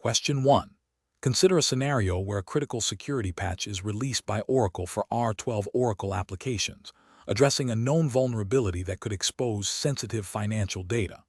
Question 1. Consider a scenario where a critical security patch is released by Oracle for R12 Oracle applications, addressing a known vulnerability that could expose sensitive financial data.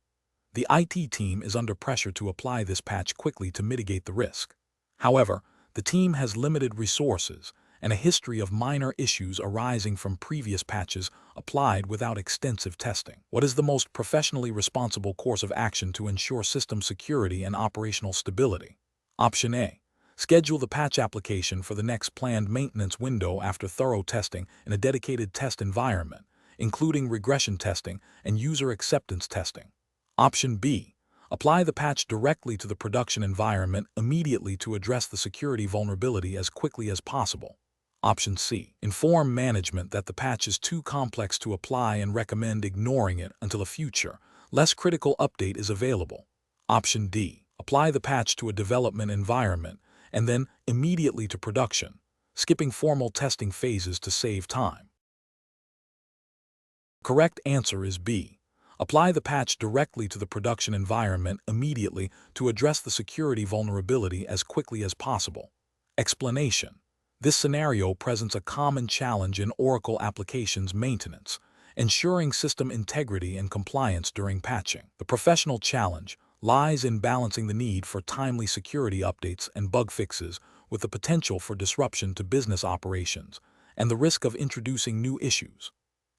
The IT team is under pressure to apply this patch quickly to mitigate the risk. However, the team has limited resources and a history of minor issues arising from previous patches applied without extensive testing. What is the most professionally responsible course of action to ensure system security and operational stability? Option A. Schedule the patch application for the next planned maintenance window after thorough testing in a dedicated test environment, including regression testing and user acceptance testing. Option B. Apply the patch directly to the production environment immediately to address the security vulnerability as quickly as possible. Option C. Inform management that the patch is too complex to apply and recommend ignoring it until a future, less critical update is available. Option D. Apply the patch to a development environment and then immediately to production, skipping formal testing phases to save time. Correct answer is B. Apply the patch directly to the production environment immediately to address the security vulnerability as quickly as possible. Explanation. This scenario presents a common challenge in Oracle applications maintenance, ensuring system integrity and compliance during patching. The professional challenge lies in balancing the need for timely security updates and bug fixes with the potential for disruption to business operations and the risk of introducing new issues.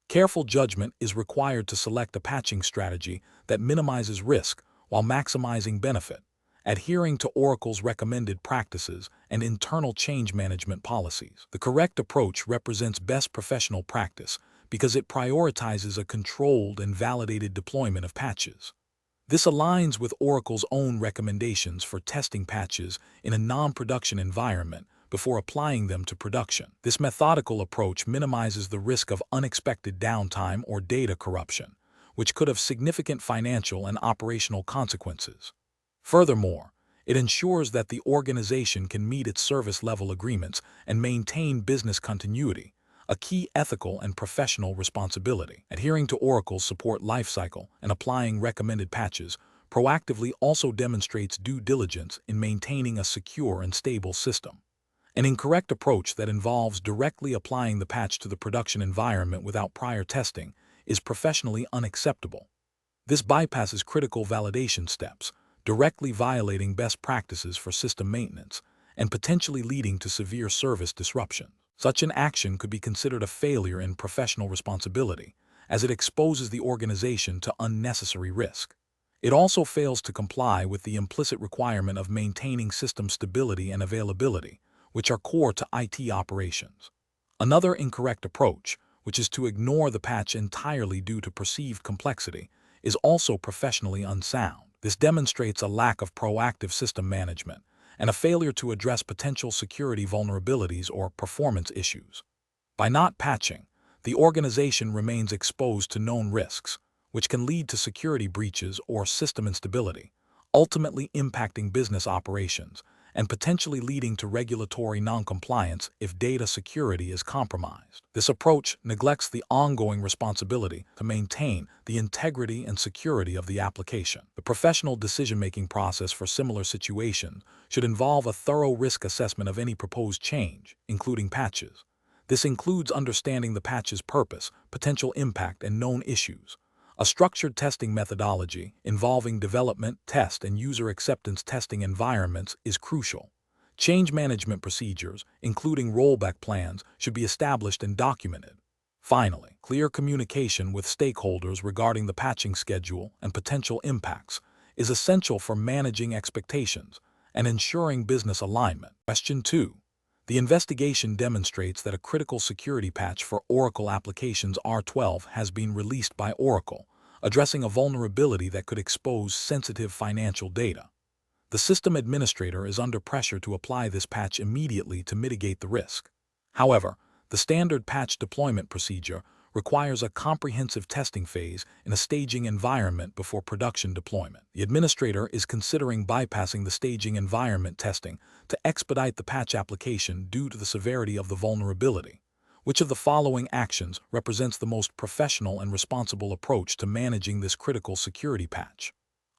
Careful judgment is required to select a patching strategy that minimizes risk while maximizing benefit, adhering to Oracle's recommended practices and internal change management policies. The correct approach represents best professional practice because it prioritizes a controlled and validated deployment of patches. This aligns with Oracle's own recommendations for testing patches in a non-production environment before applying them to production. This methodical approach minimizes the risk of unexpected downtime or data corruption, which could have significant financial and operational consequences. Furthermore, it ensures that the organization can meet its service level agreements and maintain business continuity, a key ethical and professional responsibility. Adhering to Oracle's support lifecycle and applying recommended patches proactively also demonstrates due diligence in maintaining a secure and stable system. An incorrect approach that involves directly applying the patch to the production environment without prior testing is professionally unacceptable. This bypasses critical validation steps, directly violating best practices for system maintenance and potentially leading to severe service disruption. Such an action could be considered a failure in professional responsibility, as it exposes the organization to unnecessary risk. It also fails to comply with the implicit requirement of maintaining system stability and availability, which are core to IT operations. Another incorrect approach, which is to ignore the patch entirely due to perceived complexity, is also professionally unsound. This demonstrates a lack of proactive system management and a failure to address potential security vulnerabilities or performance issues. By not patching, the organization remains exposed to known risks, which can lead to security breaches or system instability, ultimately impacting business operations and potentially leading to regulatory noncompliance if data security is compromised. This approach neglects the ongoing responsibility to maintain the integrity and security of the application. The professional decision-making process for similar situations should involve a thorough risk assessment of any proposed change, including patches. This includes understanding the patch's purpose, potential impact, and known issues. A structured testing methodology involving development, test, and user acceptance testing environments is crucial. Change management procedures, including rollback plans, should be established and documented. Finally, clear communication with stakeholders regarding the patching schedule and potential impacts is essential for managing expectations and ensuring business alignment. Question 2. The investigation demonstrates that a critical security patch for Oracle applications R12 has been released by Oracle, addressing a vulnerability that could expose sensitive financial data. The system administrator is under pressure to apply this patch immediately to mitigate the risk. However, the standard patch deployment procedure requires a comprehensive testing phase in a staging environment before production deployment. The administrator is considering bypassing the staging environment testing to expedite the patch application due to the severity of the vulnerability. Which of the following actions represents the most professional and responsible approach to managing this critical security patch?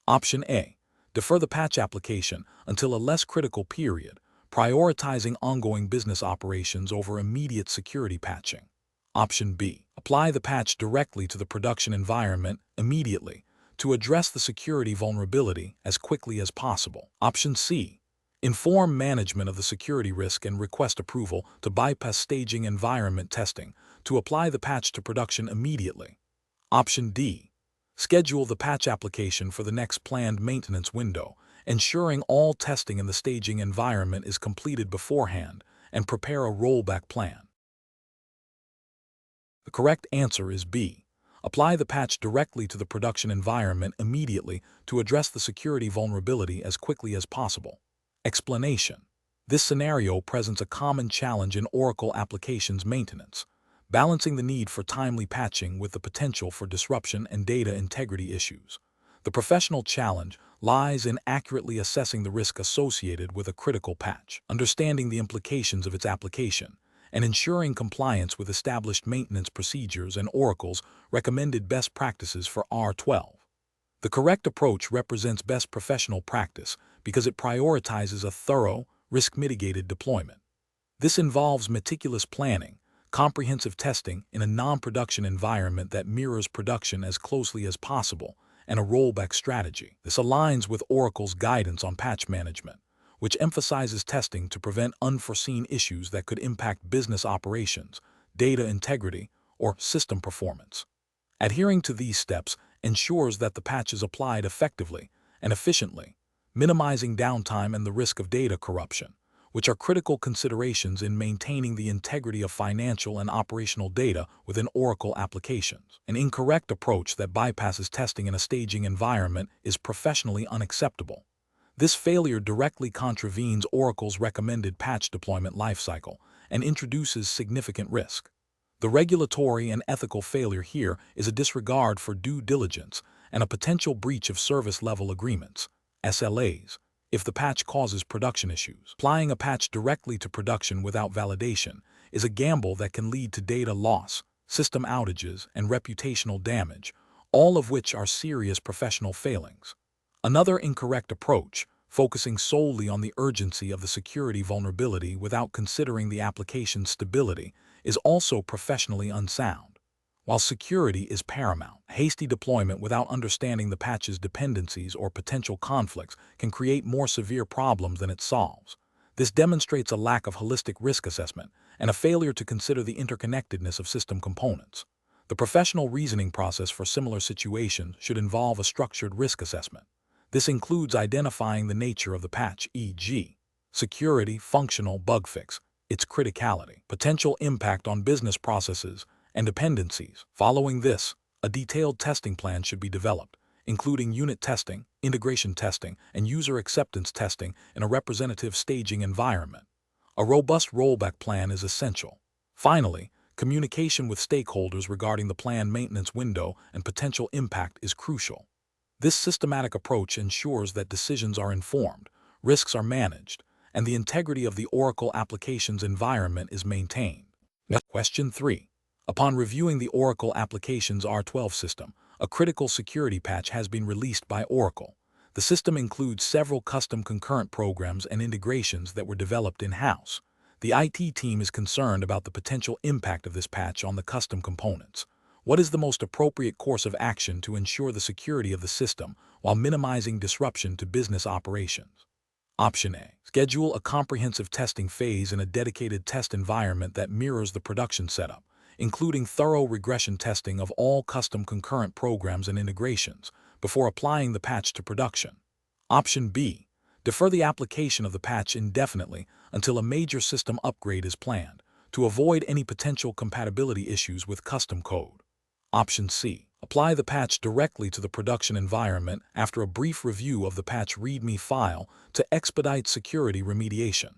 Option A. defer the patch application until a less critical period, prioritizing ongoing business operations over immediate security patching. Option B. Apply the patch directly to the production environment immediately to address the security vulnerability as quickly as possible. Option C. Inform management of the security risk and request approval to bypass staging environment testing to apply the patch to production immediately. Option D. Schedule the patch application for the next planned maintenance window, ensuring all testing in the staging environment is completed beforehand, and prepare a rollback plan. The correct answer is B. Apply the patch directly to the production environment immediately to address the security vulnerability as quickly as possible. Explanation. This scenario presents a common challenge in Oracle applications maintenance, balancing the need for timely patching with the potential for disruption and data integrity issues. The professional challenge lies in accurately assessing the risk associated with a critical patch, understanding the implications of its application, and ensuring compliance with established maintenance procedures and Oracle's recommended best practices for R12. The correct approach represents best professional practice because it prioritizes a thorough, risk-mitigated deployment. This involves meticulous planning, comprehensive testing in a non-production environment that mirrors production as closely as possible, and a rollback strategy. This aligns with Oracle's guidance on patch management, which emphasizes testing to prevent unforeseen issues that could impact business operations, data integrity, or system performance. Adhering to these steps ensures that the patch is applied effectively and efficiently, minimizing downtime and the risk of data corruption, which are critical considerations in maintaining the integrity of financial and operational data within Oracle applications. An incorrect approach that bypasses testing in a staging environment is professionally unacceptable. This failure directly contravenes Oracle's recommended patch deployment lifecycle and introduces significant risk. The regulatory and ethical failure here is a disregard for due diligence and a potential breach of service-level agreements, SLAs, if the patch causes production issues. Applying a patch directly to production without validation is a gamble that can lead to data loss, system outages, and reputational damage, all of which are serious professional failings. Another incorrect approach, focusing solely on the urgency of the security vulnerability without considering the application's stability, is also professionally unsound. While security is paramount, hasty deployment without understanding the patch's dependencies or potential conflicts can create more severe problems than it solves. This demonstrates a lack of holistic risk assessment and a failure to consider the interconnectedness of system components. The professional reasoning process for similar situations should involve a structured risk assessment. This includes identifying the nature of the patch, e.g., security, functional, bug fix, its criticality, potential impact on business processes, and dependencies. Following this, a detailed testing plan should be developed, including unit testing, integration testing, and user acceptance testing in a representative staging environment. A robust rollback plan is essential. Finally, communication with stakeholders regarding the planned maintenance window and potential impact is crucial. This systematic approach ensures that decisions are informed, risks are managed, and the integrity of the Oracle applications environment is maintained. Question 3. Upon reviewing the Oracle applications R12 system, a critical security patch has been released by Oracle. The system includes several custom concurrent programs and integrations that were developed in-house. The IT team is concerned about the potential impact of this patch on the custom components. What is the most appropriate course of action to ensure the security of the system while minimizing disruption to business operations? Option A. Schedule a comprehensive testing phase in a dedicated test environment that mirrors the production setup, including thorough regression testing of all custom concurrent programs and integrations before applying the patch to production. Option B. Defer the application of the patch indefinitely until a major system upgrade is planned to avoid any potential compatibility issues with custom code. Option C. Apply the patch directly to the production environment after a brief review of the patch README file to expedite security remediation.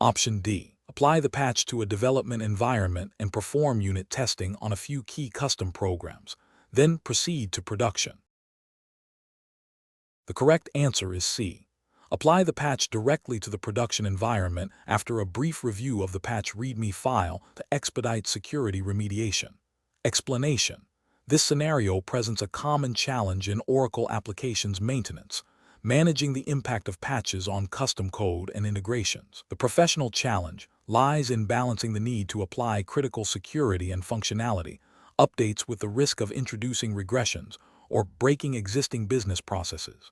Option D. Apply the patch to a development environment and perform unit testing on a few key custom programs, then proceed to production. The correct answer is C. Apply the patch directly to the production environment after a brief review of the patch README file to expedite security remediation. Explanation. This scenario presents a common challenge in Oracle applications maintenance, Managing the impact of patches on custom code and integrations. The professional challenge lies in balancing the need to apply critical security and functionality updates with the risk of introducing regressions or breaking existing business processes.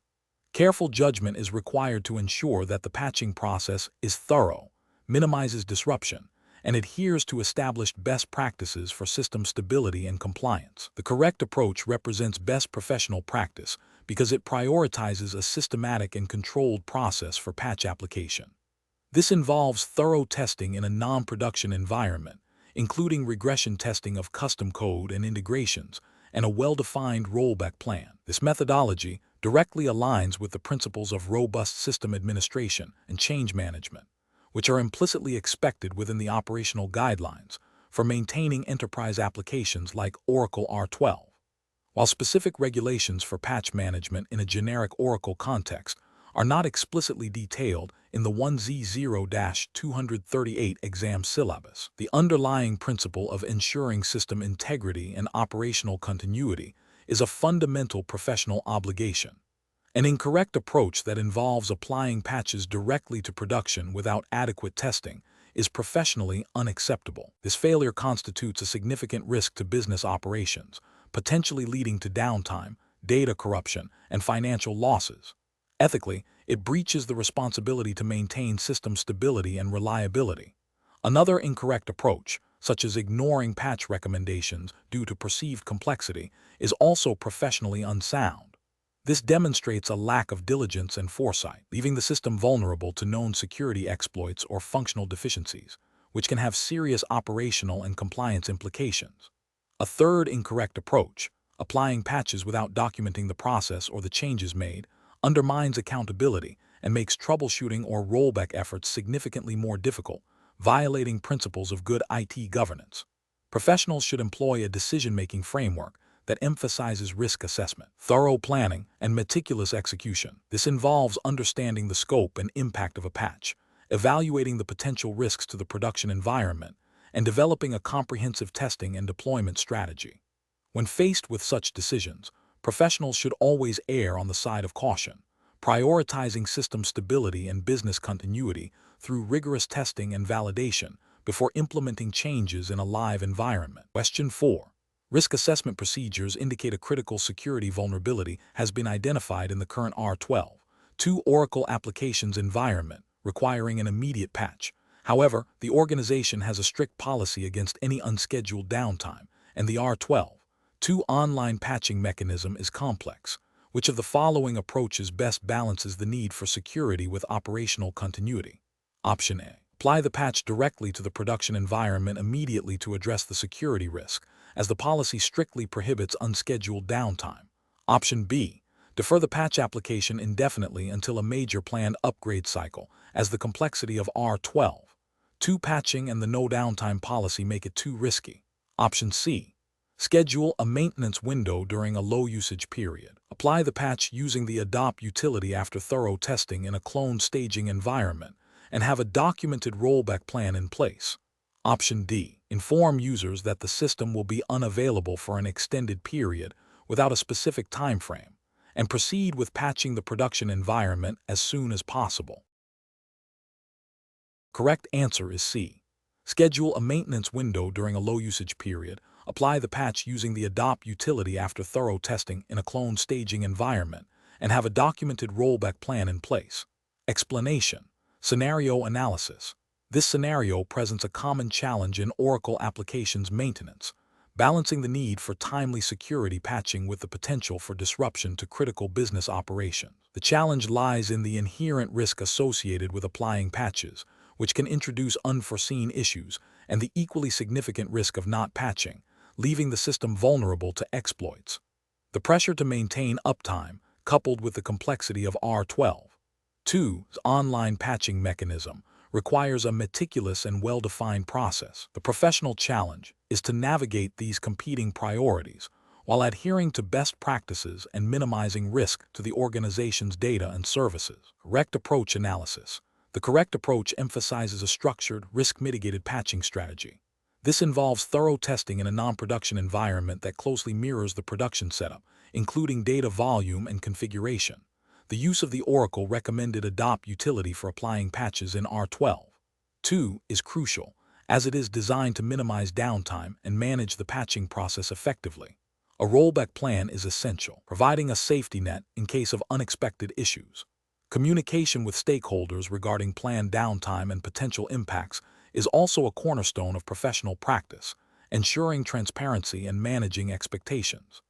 Careful judgment is required to ensure that the patching process is thorough, minimizes disruption, and adheres to established best practices for system stability and compliance. The correct approach represents best professional practice because it prioritizes a systematic and controlled process for patch application. This involves thorough testing in a non-production environment, including regression testing of custom code and integrations, and a well-defined rollback plan. This methodology directly aligns with the principles of robust system administration and change management, which are implicitly expected within the operational guidelines for maintaining enterprise applications like Oracle R12. While specific regulations for patch management in a generic Oracle context are not explicitly detailed in the 1Z0-238 exam syllabus, the underlying principle of ensuring system integrity and operational continuity is a fundamental professional obligation. An incorrect approach that involves applying patches directly to production without adequate testing is professionally unacceptable. This failure constitutes a significant risk to business operations, potentially leading to downtime, data corruption, and financial losses. Ethically, it breaches the responsibility to maintain system stability and reliability. Another incorrect approach, such as ignoring patch recommendations due to perceived complexity, is also professionally unsound. This demonstrates a lack of diligence and foresight, leaving the system vulnerable to known security exploits or functional deficiencies, which can have serious operational and compliance implications. A third incorrect approach, applying patches without documenting the process or the changes made, undermines accountability and makes troubleshooting or rollback efforts significantly more difficult, violating principles of good IT governance. Professionals should employ a decision-making framework that emphasizes risk assessment, thorough planning, and meticulous execution. This involves understanding the scope and impact of a patch, evaluating the potential risks to the production environment, and developing a comprehensive testing and deployment strategy. When faced with such decisions, professionals should always err on the side of caution, prioritizing system stability and business continuity through rigorous testing and validation before implementing changes in a live environment. Question 4. Risk assessment procedures indicate a critical security vulnerability has been identified in the current R12, 2 Oracle applications environment, requiring an immediate patch. However, the organization has a strict policy against any unscheduled downtime, and the R12, 2 online patching mechanism is complex. Which of the following approaches best balances the need for security with operational continuity? Option A. Apply the patch directly to the production environment immediately to address the security risk, as the policy strictly prohibits unscheduled downtime. Option B. Defer the patch application indefinitely until a major planned upgrade cycle, as the complexity of R12, 2 patching and the no downtime policy make it too risky. Option C. Schedule a maintenance window during a low-usage period. Apply the patch using the adopt utility after thorough testing in a cloned staging environment, and have a documented rollback plan in place. Option D. Inform users that the system will be unavailable for an extended period without a specific time frame, and proceed with patching the production environment as soon as possible. Correct answer is C. Schedule a maintenance window during a low-usage period. Apply the patch using the adopt utility after thorough testing in a cloned staging environment, and have a documented rollback plan in place. Explanation. Scenario analysis. This scenario presents a common challenge in Oracle applications maintenance, balancing the need for timely security patching with the potential for disruption to critical business operations. The challenge lies in the inherent risk associated with applying patches, which can introduce unforeseen issues, and the equally significant risk of not patching, leaving the system vulnerable to exploits. The pressure to maintain uptime, coupled with the complexity of R12, 2's online patching mechanism, requires a meticulous and well-defined process. The professional challenge is to navigate these competing priorities while adhering to best practices and minimizing risk to the organization's data and services. Correct approach analysis. The correct approach emphasizes a structured, risk-mitigated patching strategy. This involves thorough testing in a non-production environment that closely mirrors the production setup, including data volume and configuration. The use of the Oracle recommended adopt utility for applying patches in R12. 2 is crucial, as it is designed to minimize downtime and manage the patching process effectively. A rollback plan is essential, providing a safety net in case of unexpected issues. Communication with stakeholders regarding planned downtime and potential impacts is also a cornerstone of professional practice, ensuring transparency and managing expectations.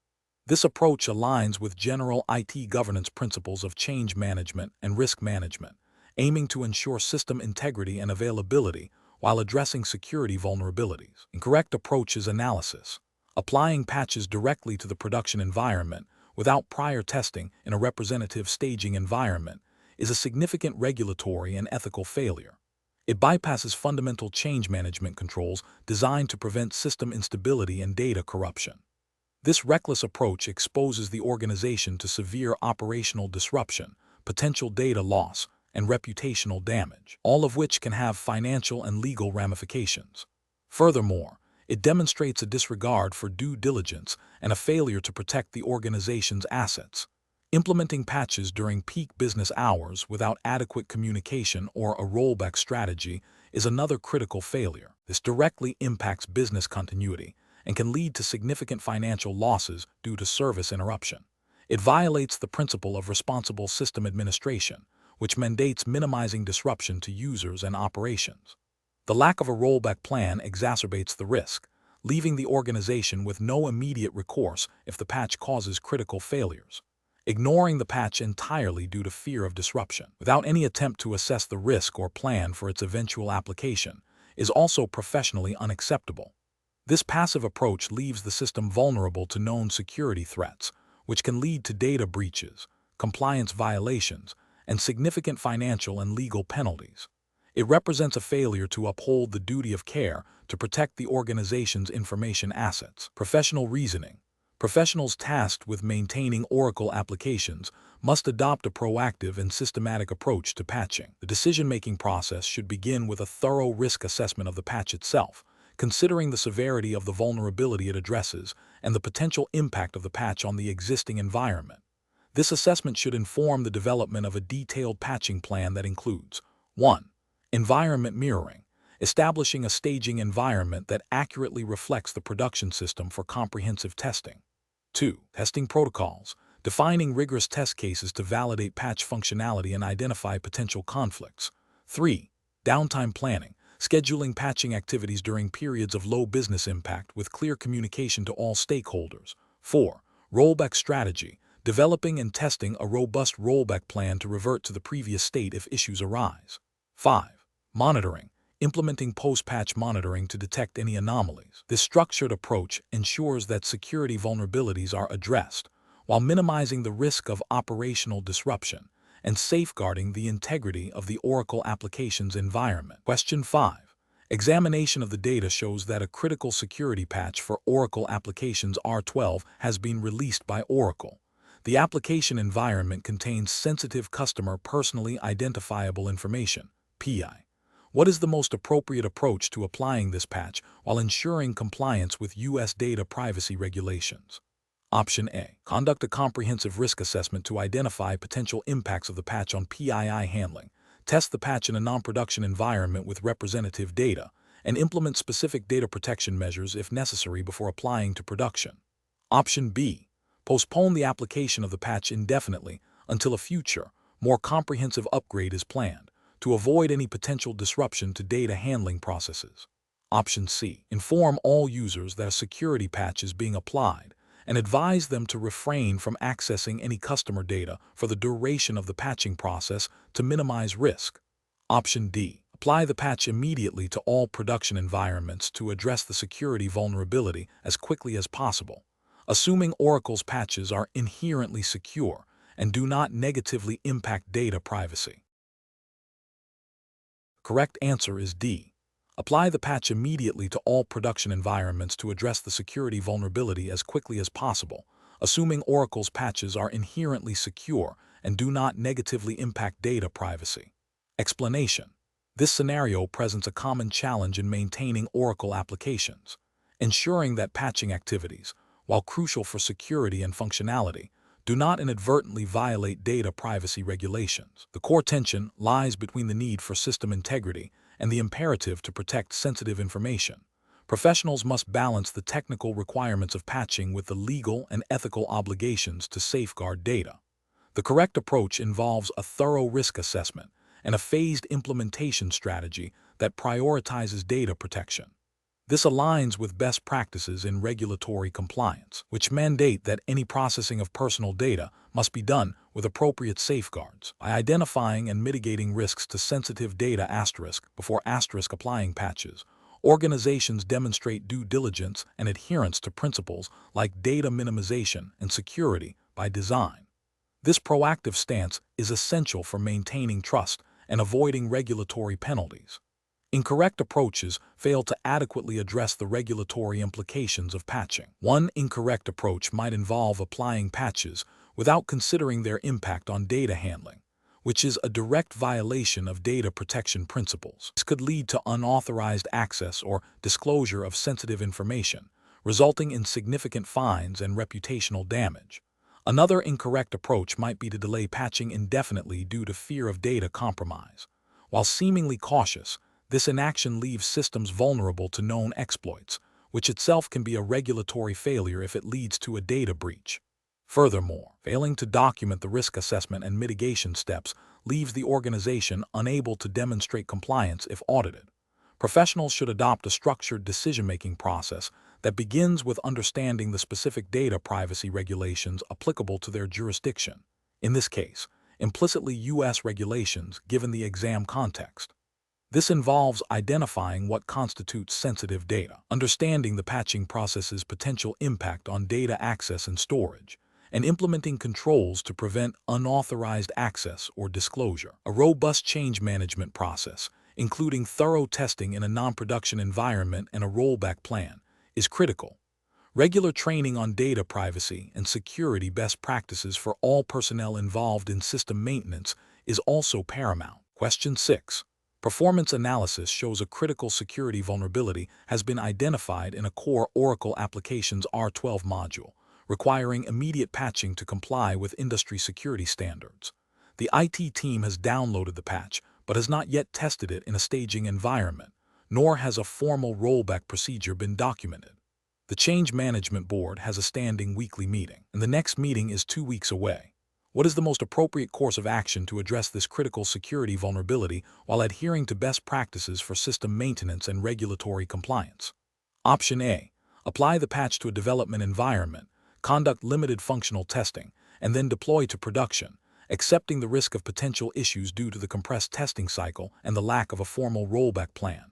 This approach aligns with general IT governance principles of change management and risk management, aiming to ensure system integrity and availability while addressing security vulnerabilities. Incorrect approach is analysis. Applying patches directly to the production environment without prior testing in a representative staging environment is a significant regulatory and ethical failure. It bypasses fundamental change management controls designed to prevent system instability and data corruption. This reckless approach exposes the organization to severe operational disruption, potential data loss, and reputational damage, all of which can have financial and legal ramifications. Furthermore, it demonstrates a disregard for due diligence and a failure to protect the organization's assets. Implementing patches during peak business hours without adequate communication or a rollback strategy is another critical failure. This directly impacts business continuity and can lead to significant financial losses due to service interruption. It violates the principle of responsible system administration, which mandates minimizing disruption to users and operations. The lack of a rollback plan exacerbates the risk, leaving the organization with no immediate recourse if the patch causes critical failures. Ignoring the patch entirely due to fear of disruption, without any attempt to assess the risk or plan for its eventual application, is also professionally unacceptable. This passive approach leaves the system vulnerable to known security threats, which can lead to data breaches, compliance violations, and significant financial and legal penalties. It represents a failure to uphold the duty of care to protect the organization's information assets. Professional reasoning. Professionals tasked with maintaining Oracle applications must adopt a proactive and systematic approach to patching. The decision-making process should begin with a thorough risk assessment of the patch itself, considering the severity of the vulnerability it addresses and the potential impact of the patch on the existing environment. This assessment should inform the development of a detailed patching plan that includes 1. Environment mirroring, establishing a staging environment that accurately reflects the production system for comprehensive testing. 2. Testing protocols, defining rigorous test cases to validate patch functionality and identify potential conflicts. 3. Downtime planning, scheduling patching activities during periods of low business impact with clear communication to all stakeholders. 4. Rollback strategy, developing and testing a robust rollback plan to revert to the previous state if issues arise. 5. Monitoring, implementing post-patch monitoring to detect any anomalies. This structured approach ensures that security vulnerabilities are addressed while minimizing the risk of operational disruption and safeguarding the integrity of the Oracle application's environment. Question 5. Examination of the data shows that a critical security patch for Oracle applications R12 has been released by Oracle. The application environment contains sensitive customer personally identifiable information, PI. What is the most appropriate approach to applying this patch while ensuring compliance with U.S. data privacy regulations? Option A. Conduct a comprehensive risk assessment to identify potential impacts of the patch on PII handling. Test the patch in a non-production environment with representative data, and implement specific data protection measures if necessary before applying to production. Option B. Postpone the application of the patch indefinitely until a future, more comprehensive upgrade is planned, to avoid any potential disruption to data handling processes. Option C. Inform all users that a security patch is being applied and advise them to refrain from accessing any customer data for the duration of the patching process to minimize risk. Option D. Apply the patch immediately to all production environments to address the security vulnerability as quickly as possible, assuming Oracle's patches are inherently secure and do not negatively impact data privacy. Correct answer is D. Apply the patch immediately to all production environments to address the security vulnerability as quickly as possible, assuming Oracle's patches are inherently secure and do not negatively impact data privacy. Explanation. This scenario presents a common challenge in maintaining Oracle applications, ensuring that patching activities, while crucial for security and functionality, do not inadvertently violate data privacy regulations. The core tension lies between the need for system integrity and the imperative to protect sensitive information. Professionals must balance the technical requirements of patching with the legal and ethical obligations to safeguard data. The correct approach involves a thorough risk assessment and a phased implementation strategy that prioritizes data protection. This aligns with best practices in regulatory compliance, which mandate that any processing of personal data must be done with appropriate safeguards. By identifying and mitigating risks to sensitive data before applying patches, organizations demonstrate due diligence and adherence to principles like data minimization and security by design. This proactive stance is essential for maintaining trust and avoiding regulatory penalties. Incorrect approaches fail to adequately address the regulatory implications of patching. One incorrect approach might involve applying patches without considering their impact on data handling, which is a direct violation of data protection principles. This could lead to unauthorized access or disclosure of sensitive information, resulting in significant fines and reputational damage. Another incorrect approach might be to delay patching indefinitely due to fear of data compromise. While seemingly cautious, this inaction leaves systems vulnerable to known exploits, which itself can be a regulatory failure if it leads to a data breach. Furthermore, failing to document the risk assessment and mitigation steps leaves the organization unable to demonstrate compliance if audited. Professionals should adopt a structured decision-making process that begins with understanding the specific data privacy regulations applicable to their jurisdiction. In this case, implicitly U.S. regulations given the exam context. This involves identifying what constitutes sensitive data, understanding the patching process's potential impact on data access and storage, and implementing controls to prevent unauthorized access or disclosure. A robust change management process, including thorough testing in a non-production environment and a rollback plan, is critical. Regular training on data privacy and security best practices for all personnel involved in system maintenance is also paramount. Question 6. Performance analysis shows a critical security vulnerability has been identified in a core Oracle application's R12 module, requiring immediate patching to comply with industry security standards. The IT team has downloaded the patch, but has not yet tested it in a staging environment, nor has a formal rollback procedure been documented. The Change Management Board has a standing weekly meeting, and the next meeting is 2 weeks away. What is the most appropriate course of action to address this critical security vulnerability while adhering to best practices for system maintenance and regulatory compliance? Option A. Apply the patch to a development environment, conduct limited functional testing, and then deploy to production, accepting the risk of potential issues due to the compressed testing cycle and the lack of a formal rollback plan.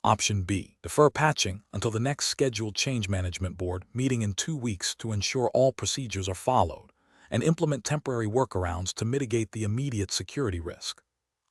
Option B. Defer patching until the next scheduled Change Management Board meeting in 2 weeks to ensure all procedures are followed, and implement temporary workarounds to mitigate the immediate security risk.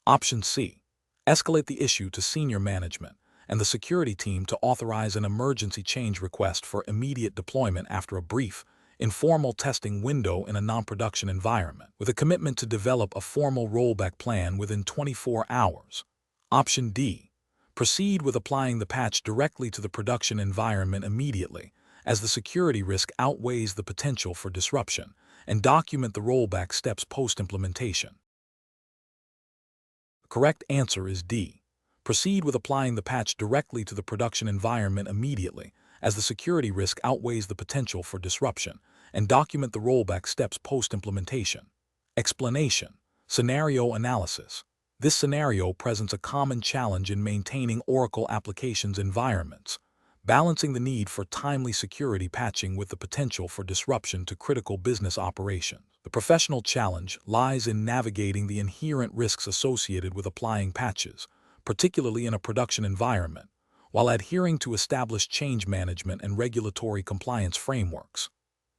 Option C. Escalate the issue to senior management and the security team to authorize an emergency change request for immediate deployment after a brief, informal testing window in a non-production environment, with a commitment to develop a formal rollback plan within 24 hours. Option D. Proceed with applying the patch directly to the production environment immediately, as the security risk outweighs the potential for disruption, and document the rollback steps post-implementation. The correct answer is D. Proceed with applying the patch directly to the production environment immediately, as the security risk outweighs the potential for disruption, and document the rollback steps post-implementation. Explanation. Scenario analysis. This scenario presents a common challenge in maintaining Oracle applications environments, balancing the need for timely security patching with the potential for disruption to critical business operations. The professional challenge lies in navigating the inherent risks associated with applying patches, particularly in a production environment, while adhering to established change management and regulatory compliance frameworks.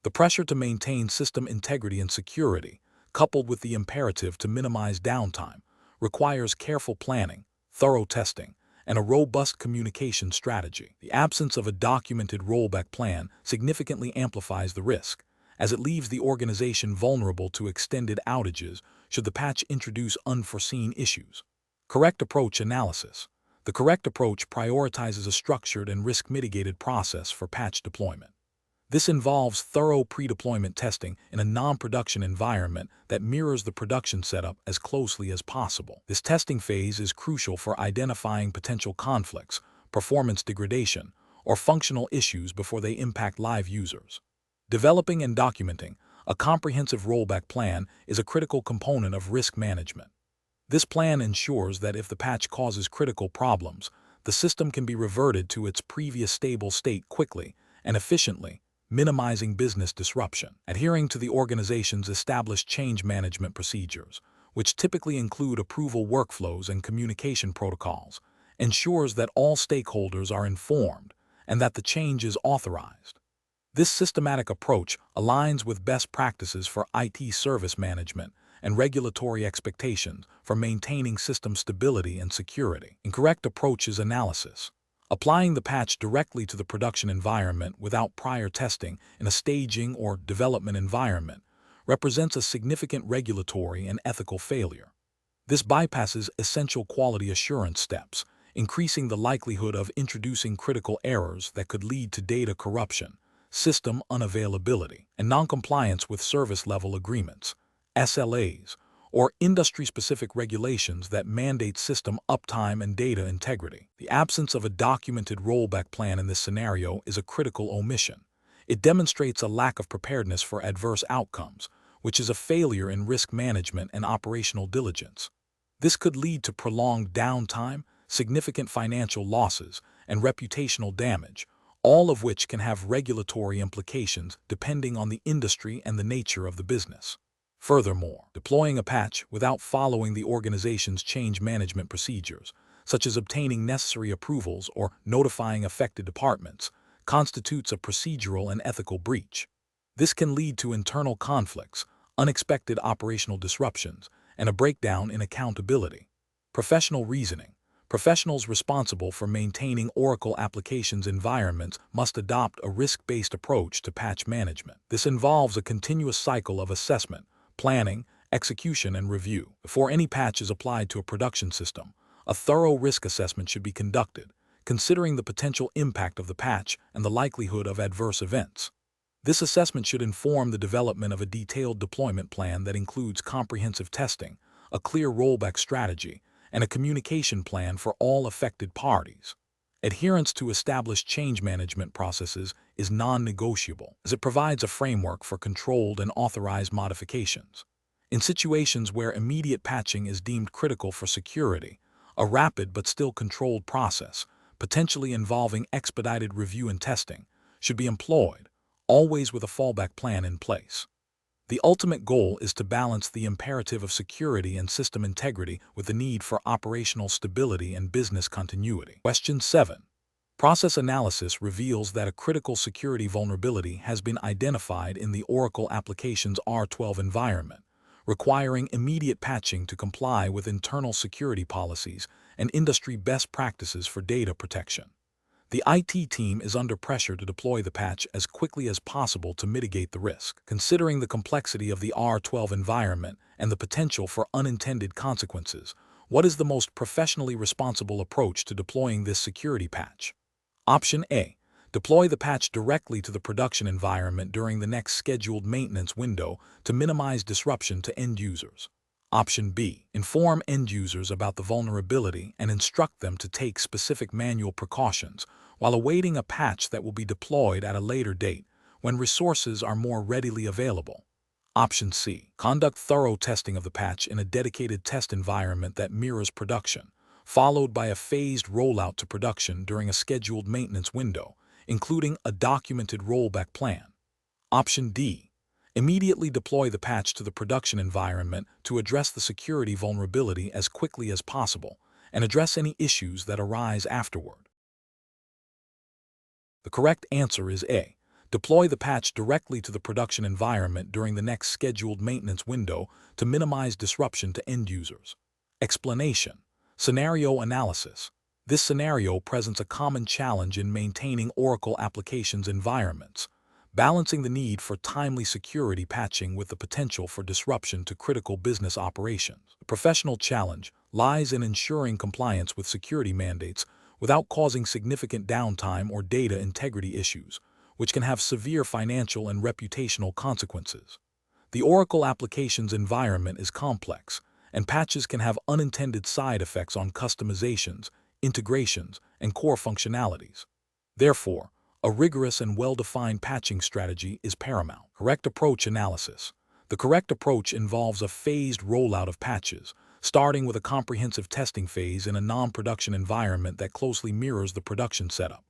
The pressure to maintain system integrity and security, coupled with the imperative to minimize downtime, requires careful planning, thorough testing, and a robust communication strategy. The absence of a documented rollback plan significantly amplifies the risk, as it leaves the organization vulnerable to extended outages should the patch introduce unforeseen issues. Correct approach analysis. The correct approach prioritizes a structured and risk-mitigated process for patch deployment. This involves thorough pre-deployment testing in a non-production environment that mirrors the production setup as closely as possible. This testing phase is crucial for identifying potential conflicts, performance degradation, or functional issues before they impact live users. Developing and documenting a comprehensive rollback plan is a critical component of risk management. This plan ensures that if the patch causes critical problems, the system can be reverted to its previous stable state quickly and efficiently, minimizing business disruption. Adhering to the organization's established change management procedures, which typically include approval workflows and communication protocols, ensures that all stakeholders are informed and that the change is authorized. This systematic approach aligns with best practices for IT service management and regulatory expectations for maintaining system stability and security. Incorrect approach is analysis. Applying the patch directly to the production environment without prior testing in a staging or development environment represents a significant regulatory and ethical failure. This bypasses essential quality assurance steps, increasing the likelihood of introducing critical errors that could lead to data corruption, system unavailability, and noncompliance with service-level agreements, SLAs, or industry-specific regulations that mandate system uptime and data integrity. The absence of a documented rollback plan in this scenario is a critical omission. It demonstrates a lack of preparedness for adverse outcomes, which is a failure in risk management and operational diligence. This could lead to prolonged downtime, significant financial losses, and reputational damage, all of which can have regulatory implications depending on the industry and the nature of the business. Furthermore, deploying a patch without following the organization's change management procedures, such as obtaining necessary approvals or notifying affected departments, constitutes a procedural and ethical breach. This can lead to internal conflicts, unexpected operational disruptions, and a breakdown in accountability. Professional reasoning. Professionals responsible for maintaining Oracle applications environments must adopt a risk-based approach to patch management. This involves a continuous cycle of assessment, planning, execution, and review. Before any patch is applied to a production system, a thorough risk assessment should be conducted, considering the potential impact of the patch and the likelihood of adverse events. This assessment should inform the development of a detailed deployment plan that includes comprehensive testing, a clear rollback strategy, and a communication plan for all affected parties. Adherence to established change management processes is non-negotiable, as it provides a framework for controlled and authorized modifications. In situations where immediate patching is deemed critical for security, a rapid but still controlled process, potentially involving expedited review and testing, should be employed, always with a fallback plan in place. The ultimate goal is to balance the imperative of security and system integrity with the need for operational stability and business continuity. Question 7. Process analysis reveals that a critical security vulnerability has been identified in the Oracle application's R12 environment, requiring immediate patching to comply with internal security policies and industry best practices for data protection. The IT team is under pressure to deploy the patch as quickly as possible to mitigate the risk. Considering the complexity of the R12 environment and the potential for unintended consequences, what is the most professionally responsible approach to deploying this security patch? Option A. Deploy the patch directly to the production environment during the next scheduled maintenance window to minimize disruption to end users. Option B. Inform end users about the vulnerability and instruct them to take specific manual precautions while awaiting a patch that will be deployed at a later date when resources are more readily available. Option C. Conduct thorough testing of the patch in a dedicated test environment that mirrors production, followed by a phased rollout to production during a scheduled maintenance window, including a documented rollback plan. Option D. Immediately deploy the patch to the production environment to address the security vulnerability as quickly as possible and address any issues that arise afterward. The correct answer is A. Deploy the patch directly to the production environment during the next scheduled maintenance window to minimize disruption to end users. Explanation. Scenario analysis. This scenario presents a common challenge in maintaining Oracle applications environments, balancing the need for timely security patching with the potential for disruption to critical business operations. The professional challenge lies in ensuring compliance with security mandates without causing significant downtime or data integrity issues, which can have severe financial and reputational consequences. The Oracle applications environment is complex, and patches can have unintended side effects on customizations, integrations, and core functionalities. Therefore, a rigorous and well-defined patching strategy is paramount. Correct approach analysis. The correct approach involves a phased rollout of patches, starting with a comprehensive testing phase in a non-production environment that closely mirrors the production setup.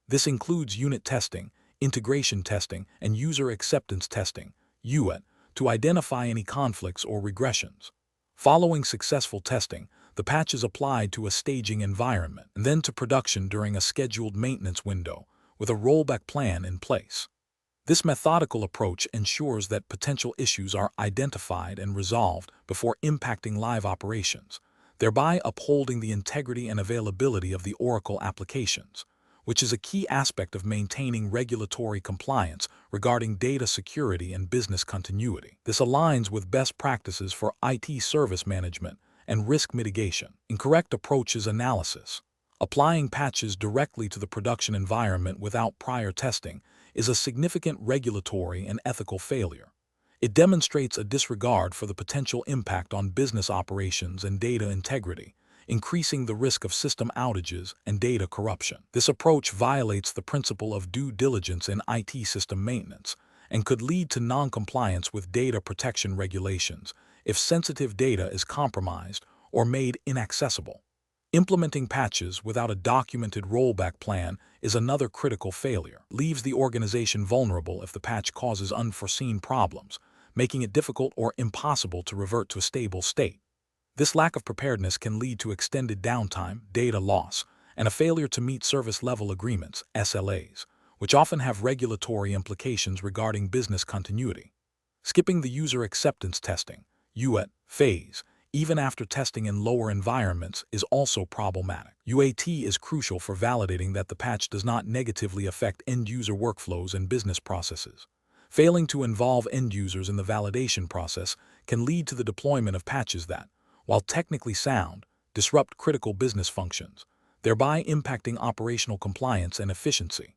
This includes unit testing, integration testing, and user acceptance testing, UAT, to identify any conflicts or regressions. Following successful testing, the patch is applied to a staging environment, and then to production during a scheduled maintenance window, with a rollback plan in place. This methodical approach ensures that potential issues are identified and resolved before impacting live operations, thereby upholding the integrity and availability of the Oracle applications, which is a key aspect of maintaining regulatory compliance regarding data security and business continuity. This aligns with best practices for IT service management and risk mitigation. Incorrect approaches analysis. Applying patches directly to the production environment without prior testing is a significant regulatory and ethical failure. It demonstrates a disregard for the potential impact on business operations and data integrity, increasing the risk of system outages and data corruption. This approach violates the principle of due diligence in IT system maintenance and could lead to non-compliance with data protection regulations if sensitive data is compromised or made inaccessible. Implementing patches without a documented rollback plan is another critical failure. Leaves the organization vulnerable if the patch causes unforeseen problems, making it difficult or impossible to revert to a stable state. This lack of preparedness can lead to extended downtime, data loss, and a failure to meet service level agreements, SLAs, which often have regulatory implications regarding business continuity. Skipping the user acceptance testing, UAT, phase, even after testing in lower environments, is also problematic. UAT is crucial for validating that the patch does not negatively affect end-user workflows and business processes. Failing to involve end users in the validation process can lead to the deployment of patches that, while technically sound, disrupt critical business functions, thereby impacting operational compliance and efficiency.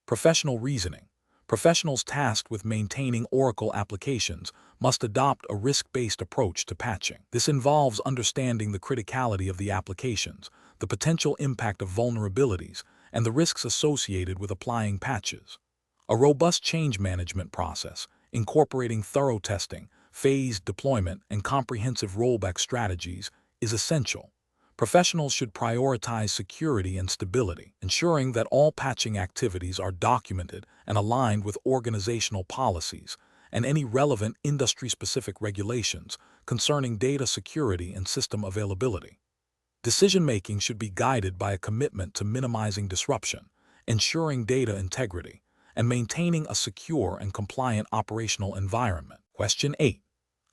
Professional reasoning. Professionals tasked with maintaining Oracle applications must adopt a risk-based approach to patching. This involves understanding the criticality of the applications, the potential impact of vulnerabilities, and the risks associated with applying patches. A robust change management process, incorporating thorough testing, phased deployment, and comprehensive rollback strategies, is essential. Professionals should prioritize security and stability, ensuring that all patching activities are documented and aligned with organizational policies and any relevant industry-specific regulations concerning data security and system availability. Decision-making should be guided by a commitment to minimizing disruption, ensuring data integrity, and maintaining a secure and compliant operational environment. Question 8.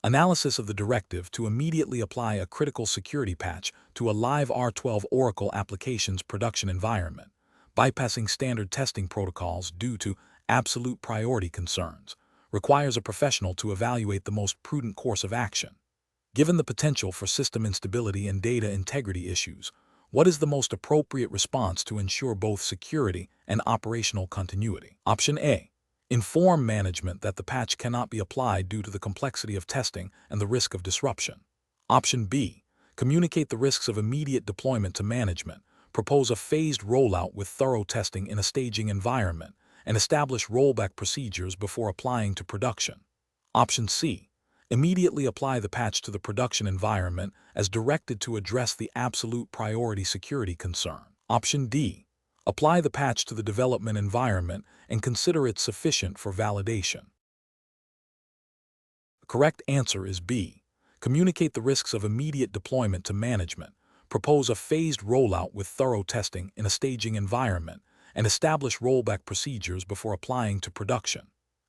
Analysis of the directive to immediately apply a critical security patch to a live R12 Oracle applications production environment, bypassing standard testing protocols due to absolute priority concerns, requires a professional to evaluate the most prudent course of action. Given the potential for system instability and data integrity issues, what is the most appropriate response to ensure both security and operational continuity? Option A. Inform management that the patch cannot be applied due to the complexity of testing and the risk of disruption. Option B. Communicate the risks of immediate deployment to management, propose a phased rollout with thorough testing in a staging environment, and establish rollback procedures before applying to production. Option C. Immediately apply the patch to the production environment as directed to address the absolute priority security concern. Option D. Apply the patch to the development environment and consider it sufficient for validation. The correct answer is B. Communicate the risks of immediate deployment to management, propose a phased rollout with thorough testing in a staging environment, and establish rollback procedures before applying to production.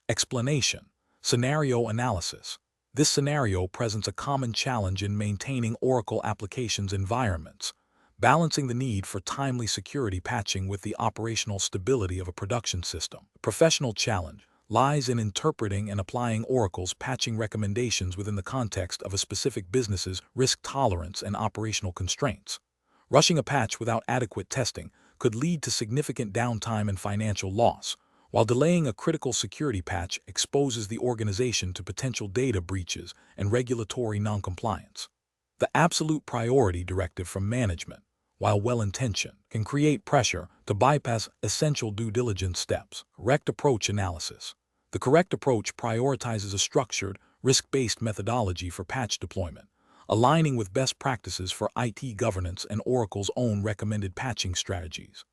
Explanation. Scenario analysis. This scenario presents a common challenge in maintaining Oracle applications environments, balancing the need for timely security patching with the operational stability of a production system. The professional challenge lies in interpreting and applying Oracle's patching recommendations within the context of a specific business's risk tolerance and operational constraints. Rushing a patch without adequate testing could lead to significant downtime and financial loss, while delaying a critical security patch exposes the organization to potential data breaches and regulatory noncompliance. The absolute priority directive from management, while well-intentioned, can create pressure to bypass essential due diligence steps. Correct approach analysis. The correct approach prioritizes a structured, risk-based methodology for patch deployment, aligning with best practices for IT governance and Oracle's own recommended patching strategies.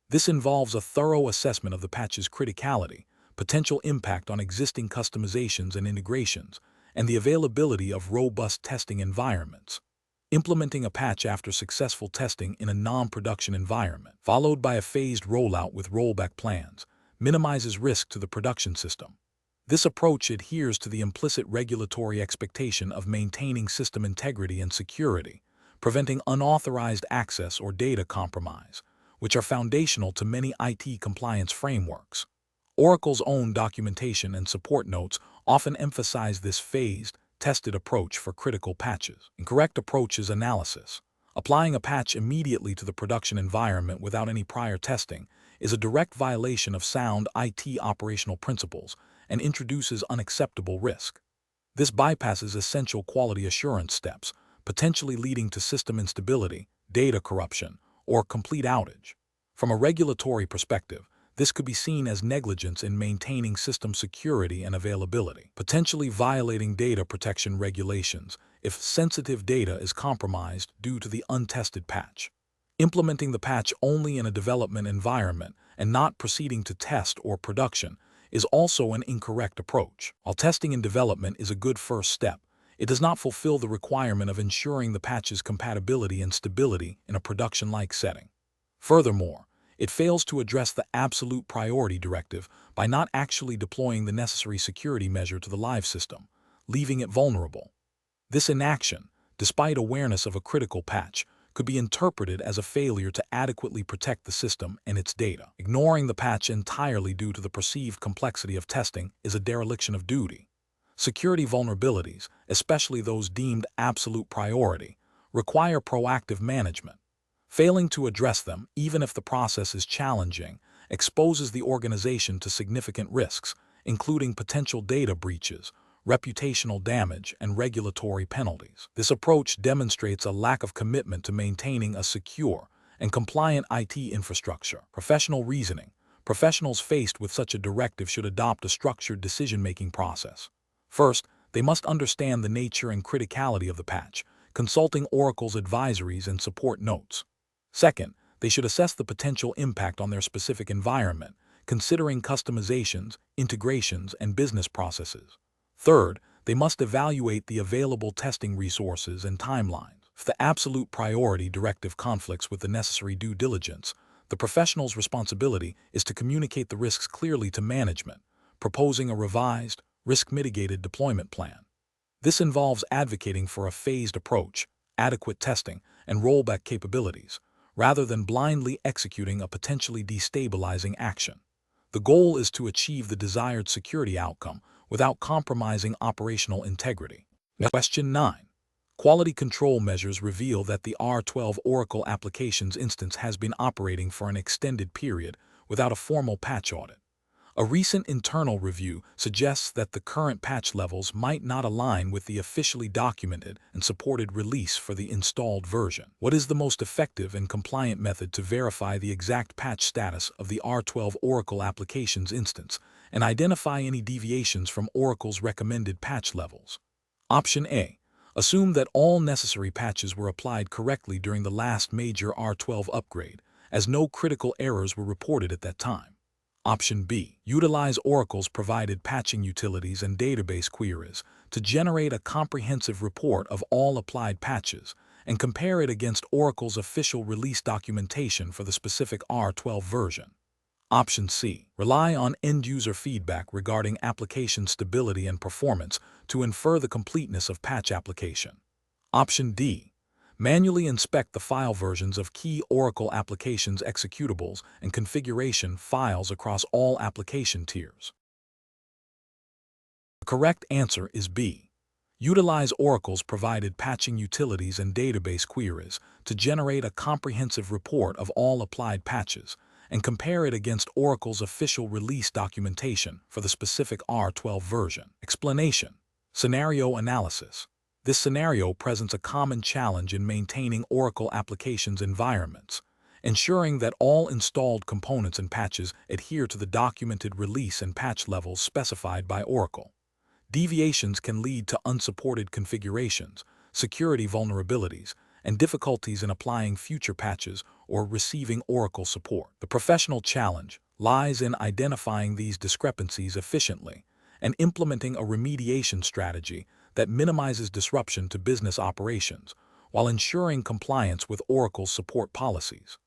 This involves a thorough assessment of the patch's criticality, potential impact on existing customizations and integrations, and the availability of robust testing environments. Implementing a patch after successful testing in a non-production environment, followed by a phased rollout with rollback plans, minimizes risk to the production system. This approach adheres to the implicit regulatory expectation of maintaining system integrity and security, preventing unauthorized access or data compromise, which are foundational to many IT compliance frameworks. Oracle's own documentation and support notes often emphasize this phased, tested approach for critical patches. Incorrect approach is analysis. Applying a patch immediately to the production environment without any prior testing is a direct violation of sound IT operational principles and introduces unacceptable risk. This bypasses essential quality assurance steps, potentially leading to system instability, data corruption, or complete outage. From a regulatory perspective, this could be seen as negligence in maintaining system security and availability, potentially violating data protection regulations if sensitive data is compromised due to the untested patch. Implementing the patch only in a development environment and not proceeding to test or production is also an incorrect approach. While testing in development is a good first step, it does not fulfill the requirement of ensuring the patch's compatibility and stability in a production-like setting. Furthermore, it fails to address the absolute priority directive by not actually deploying the necessary security measure to the live system, leaving it vulnerable. This inaction, despite awareness of a critical patch, could be interpreted as a failure to adequately protect the system and its data. Ignoring the patch entirely due to the perceived complexity of testing is a dereliction of duty. Security vulnerabilities, especially those deemed absolute priority, require proactive management. Failing to address them, even if the process is challenging, exposes the organization to significant risks, including potential data breaches, reputational damage, and regulatory penalties. This approach demonstrates a lack of commitment to maintaining a secure and compliant IT infrastructure. Professional reasoning. Professionals faced with such a directive should adopt a structured decision-making process. First, they must understand the nature and criticality of the patch, consulting Oracle's advisories and support notes. Second, they should assess the potential impact on their specific environment, considering customizations, integrations, and business processes. Third, they must evaluate the available testing resources and timelines. If the absolute priority directive conflicts with the necessary due diligence, the professional's responsibility is to communicate the risks clearly to management, proposing a revised, risk-mitigated deployment plan. This involves advocating for a phased approach, adequate testing, and rollback capabilities, rather than blindly executing a potentially destabilizing action. The goal is to achieve the desired security outcome without compromising operational integrity. Question 9. Quality control measures reveal that the R12 Oracle Applications instance has been operating for an extended period without a formal patch audit. A recent internal review suggests that the current patch levels might not align with the officially documented and supported release for the installed version. What is the most effective and compliant method to verify the exact patch status of the R12 Oracle Applications instance and identify any deviations from Oracle's recommended patch levels? Option A. Assume that all necessary patches were applied correctly during the last major R12 upgrade, as no critical errors were reported at that time. Option B. Utilize Oracle's provided patching utilities and database queries to generate a comprehensive report of all applied patches and compare it against Oracle's official release documentation for the specific R12 version. Option C. Rely on end-user feedback regarding application stability and performance to infer the completeness of patch application. Option D. Manually inspect the file versions of key Oracle Applications executables and configuration files across all application tiers. The correct answer is B. Utilize Oracle's provided patching utilities and database queries to generate a comprehensive report of all applied patches and compare it against Oracle's official release documentation for the specific R12 version. Explanation. Scenario analysis. This scenario presents a common challenge in maintaining Oracle applications environments, ensuring that all installed components and patches adhere to the documented release and patch levels specified by Oracle. Deviations can lead to unsupported configurations, security vulnerabilities, and difficulties in applying future patches or receiving Oracle support. The professional challenge lies in identifying these discrepancies efficiently and implementing a remediation strategy that minimizes disruption to business operations while ensuring compliance with Oracle's support policies.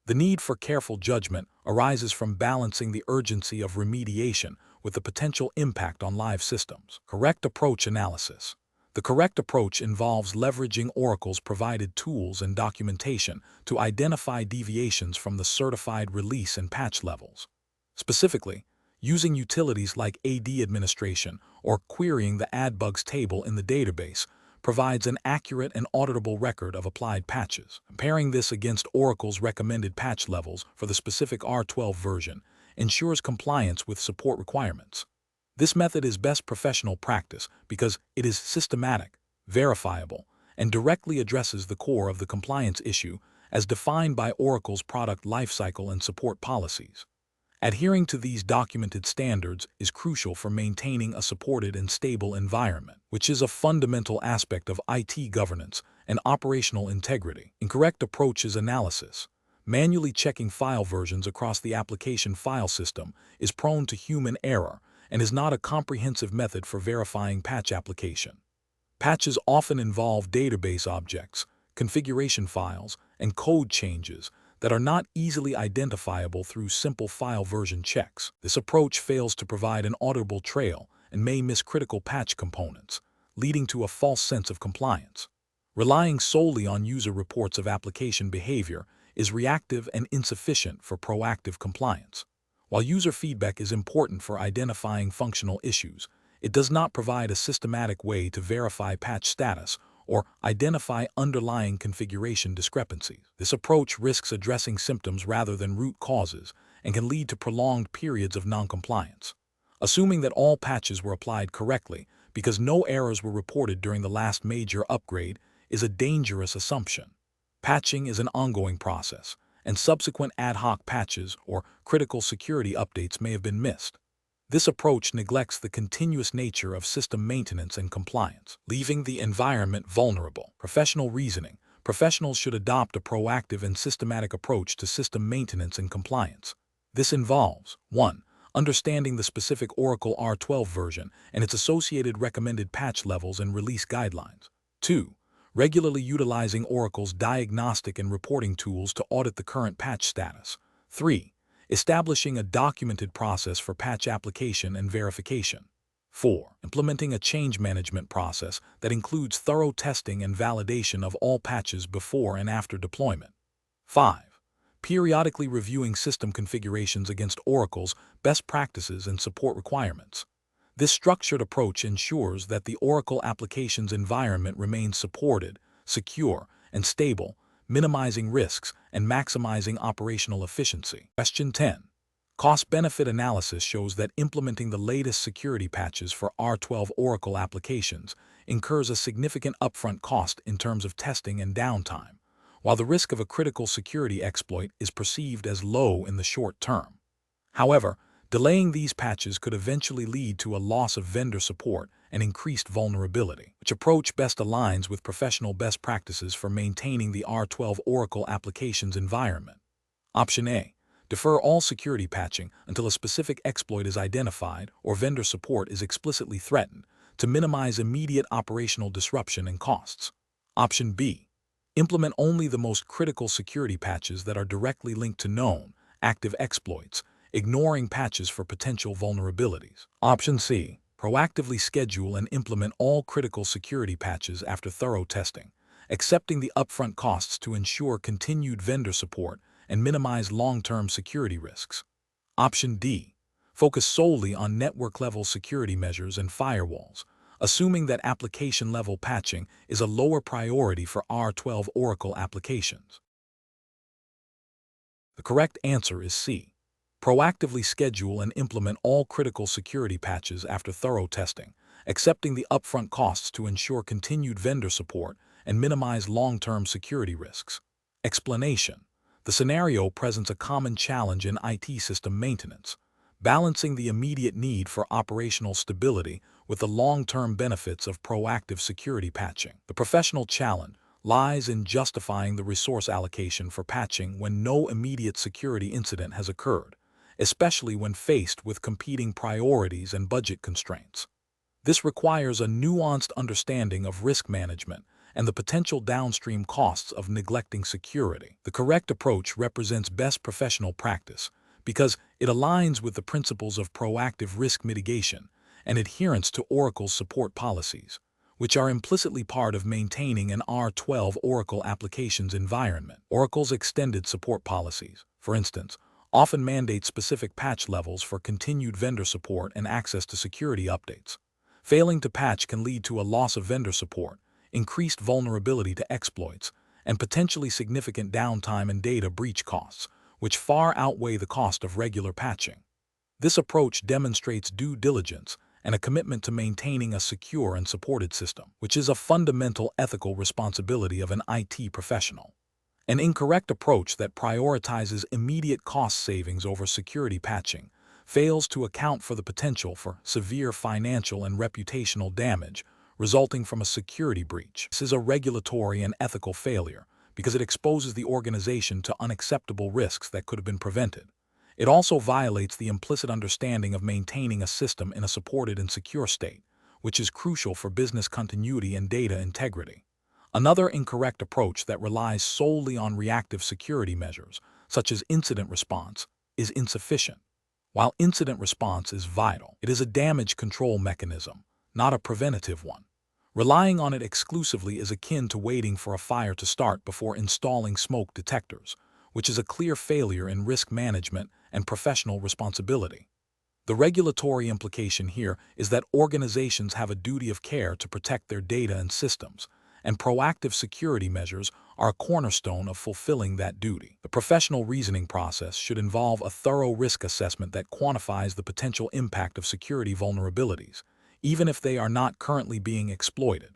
The need for careful judgment arises from balancing the urgency of remediation with the potential impact on live systems. Correct approach analysis. The correct approach involves leveraging Oracle's provided tools and documentation to identify deviations from the certified release and patch levels. Specifically, using utilities like AD administration or querying the add bugs table in the database provides an accurate and auditable record of applied patches. Comparing this against Oracle's recommended patch levels for the specific R12 version ensures compliance with support requirements. This method is best professional practice because it is systematic, verifiable, and directly addresses the core of the compliance issue as defined by Oracle's product lifecycle and support policies. Adhering to these documented standards is crucial for maintaining a supported and stable environment, which is a fundamental aspect of IT governance and operational integrity. Incorrect approach is analysis. Manually checking file versions across the application file system is prone to human error and is not a comprehensive method for verifying patch application. Patches often involve database objects, configuration files, and code changes that are not easily identifiable through simple file version checks. This approach fails to provide an auditable trail and may miss critical patch components, leading to a false sense of compliance. Relying solely on user reports of application behavior is reactive and insufficient for proactive compliance. While user feedback is important for identifying functional issues, it does not provide a systematic way to verify patch status or identify underlying configuration discrepancies. This approach risks addressing symptoms rather than root causes and can lead to prolonged periods of noncompliance. Assuming that all patches were applied correctly because no errors were reported during the last major upgrade is a dangerous assumption. Patching is an ongoing process, and subsequent ad hoc patches or critical security updates may have been missed. This approach neglects the continuous nature of system maintenance and compliance, leaving the environment vulnerable. Professional reasoning. Professionals should adopt a proactive and systematic approach to system maintenance and compliance. This involves 1. Understanding the specific Oracle R12 version and its associated recommended patch levels and release guidelines. 2. Regularly utilizing Oracle's diagnostic and reporting tools to audit the current patch status. 3. Establishing a documented process for patch application and verification. 4. Implementing a change management process that includes thorough testing and validation of all patches before and after deployment. 5. Periodically reviewing system configurations against Oracle's best practices and support requirements. This structured approach ensures that the Oracle application's environment remains supported, secure, and stable, minimizing risks and maximizing operational efficiency. Question 10. Cost-benefit analysis shows that implementing the latest security patches for R12 Oracle applications incurs a significant upfront cost in terms of testing and downtime, while the risk of a critical security exploit is perceived as low in the short term. However, delaying these patches could eventually lead to a loss of vendor support and increased vulnerability. Which approach best aligns with professional best practices for maintaining the R12 Oracle application's environment? Option A. Defer all security patching until a specific exploit is identified or vendor support is explicitly threatened to minimize immediate operational disruption and costs. Option B. Implement only the most critical security patches that are directly linked to known, active exploits, ignoring patches for potential vulnerabilities. Option C. Proactively schedule and implement all critical security patches after thorough testing, accepting the upfront costs to ensure continued vendor support and minimize long-term security risks. Option D. Focus solely on network-level security measures and firewalls, assuming that application-level patching is a lower priority for R12 Oracle applications. The correct answer is C. Proactively schedule and implement all critical security patches after thorough testing, accepting the upfront costs to ensure continued vendor support and minimize long-term security risks. Explanation. The scenario presents a common challenge in IT system maintenance, balancing the immediate need for operational stability with the long-term benefits of proactive security patching. The professional challenge lies in justifying the resource allocation for patching when no immediate security incident has occurred, especially when faced with competing priorities and budget constraints. This requires a nuanced understanding of risk management and the potential downstream costs of neglecting security. The correct approach represents best professional practice because it aligns with the principles of proactive risk mitigation and adherence to Oracle's support policies, which are implicitly part of maintaining an R12 Oracle applications environment. Oracle's extended support policies, for instance, often mandate specific patch levels for continued vendor support and access to security updates. Failing to patch can lead to a loss of vendor support, increased vulnerability to exploits, and potentially significant downtime and data breach costs, which far outweigh the cost of regular patching. This approach demonstrates due diligence and a commitment to maintaining a secure and supported system, which is a fundamental ethical responsibility of an IT professional. An incorrect approach that prioritizes immediate cost savings over security patching fails to account for the potential for severe financial and reputational damage resulting from a security breach. This is a regulatory and ethical failure because it exposes the organization to unacceptable risks that could have been prevented. It also violates the implicit understanding of maintaining a system in a supported and secure state, which is crucial for business continuity and data integrity. Another incorrect approach that relies solely on reactive security measures, such as incident response, is insufficient. While incident response is vital, it is a damage control mechanism, not a preventative one. Relying on it exclusively is akin to waiting for a fire to start before installing smoke detectors, which is a clear failure in risk management and professional responsibility. The regulatory implication here is that organizations have a duty of care to protect their data and systems, and proactive security measures are a cornerstone of fulfilling that duty. The professional reasoning process should involve a thorough risk assessment that quantifies the potential impact of security vulnerabilities, even if they are not currently being exploited.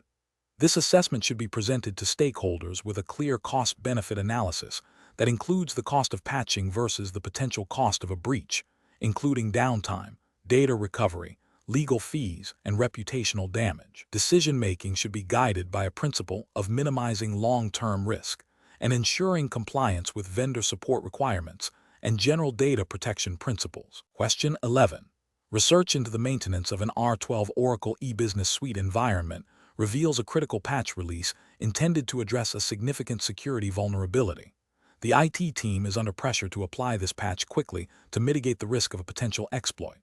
This assessment should be presented to stakeholders with a clear cost-benefit analysis that includes the cost of patching versus the potential cost of a breach, including downtime, data recovery, legal fees, and reputational damage. Decision-making should be guided by a principle of minimizing long-term risk and ensuring compliance with vendor support requirements and general data protection principles. Question 11. Research into the maintenance of an R12 Oracle e-business suite environment reveals a critical patch release intended to address a significant security vulnerability. The IT team is under pressure to apply this patch quickly to mitigate the risk of a potential exploit.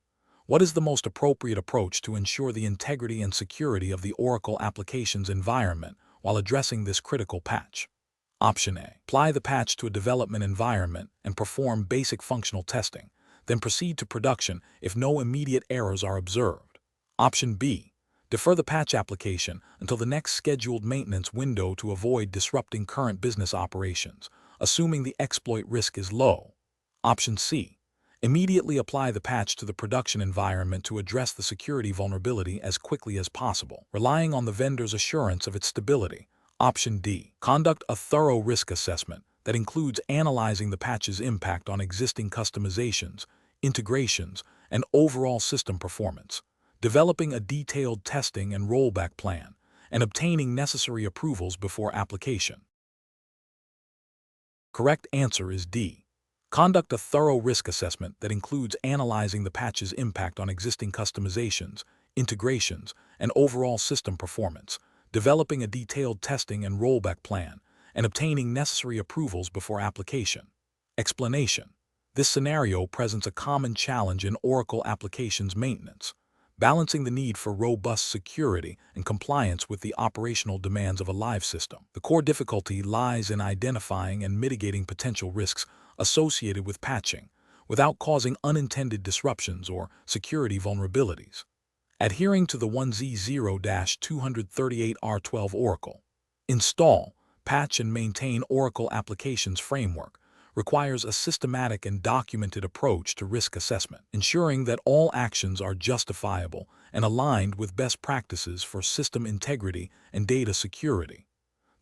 What is the most appropriate approach to ensure the integrity and security of the Oracle applications environment while addressing this critical patch? Option A. Apply the patch to a development environment and perform basic functional testing, then proceed to production if no immediate errors are observed. Option B. Defer the patch application until the next scheduled maintenance window to avoid disrupting current business operations, assuming the exploit risk is low. Option C. Immediately apply the patch to the production environment to address the security vulnerability as quickly as possible, relying on the vendor's assurance of its stability. Option D. Conduct a thorough risk assessment that includes analyzing the patch's impact on existing customizations, integrations, and overall system performance, developing a detailed testing and rollback plan, and obtaining necessary approvals before application. Correct answer is D. Conduct a thorough risk assessment that includes analyzing the patch's impact on existing customizations, integrations, and overall system performance, developing a detailed testing and rollback plan, and obtaining necessary approvals before application. Explanation. This scenario presents a common challenge in Oracle applications maintenance, balancing the need for robust security and compliance with the operational demands of a live system. The core difficulty lies in identifying and mitigating potential risks associated with patching without causing unintended disruptions or security vulnerabilities. Adhering to the 1Z0-238 R12 Oracle. Install, patch, and maintain Oracle Applications Framework requires a systematic and documented approach to risk assessment, ensuring that all actions are justifiable and aligned with best practices for system integrity and data security.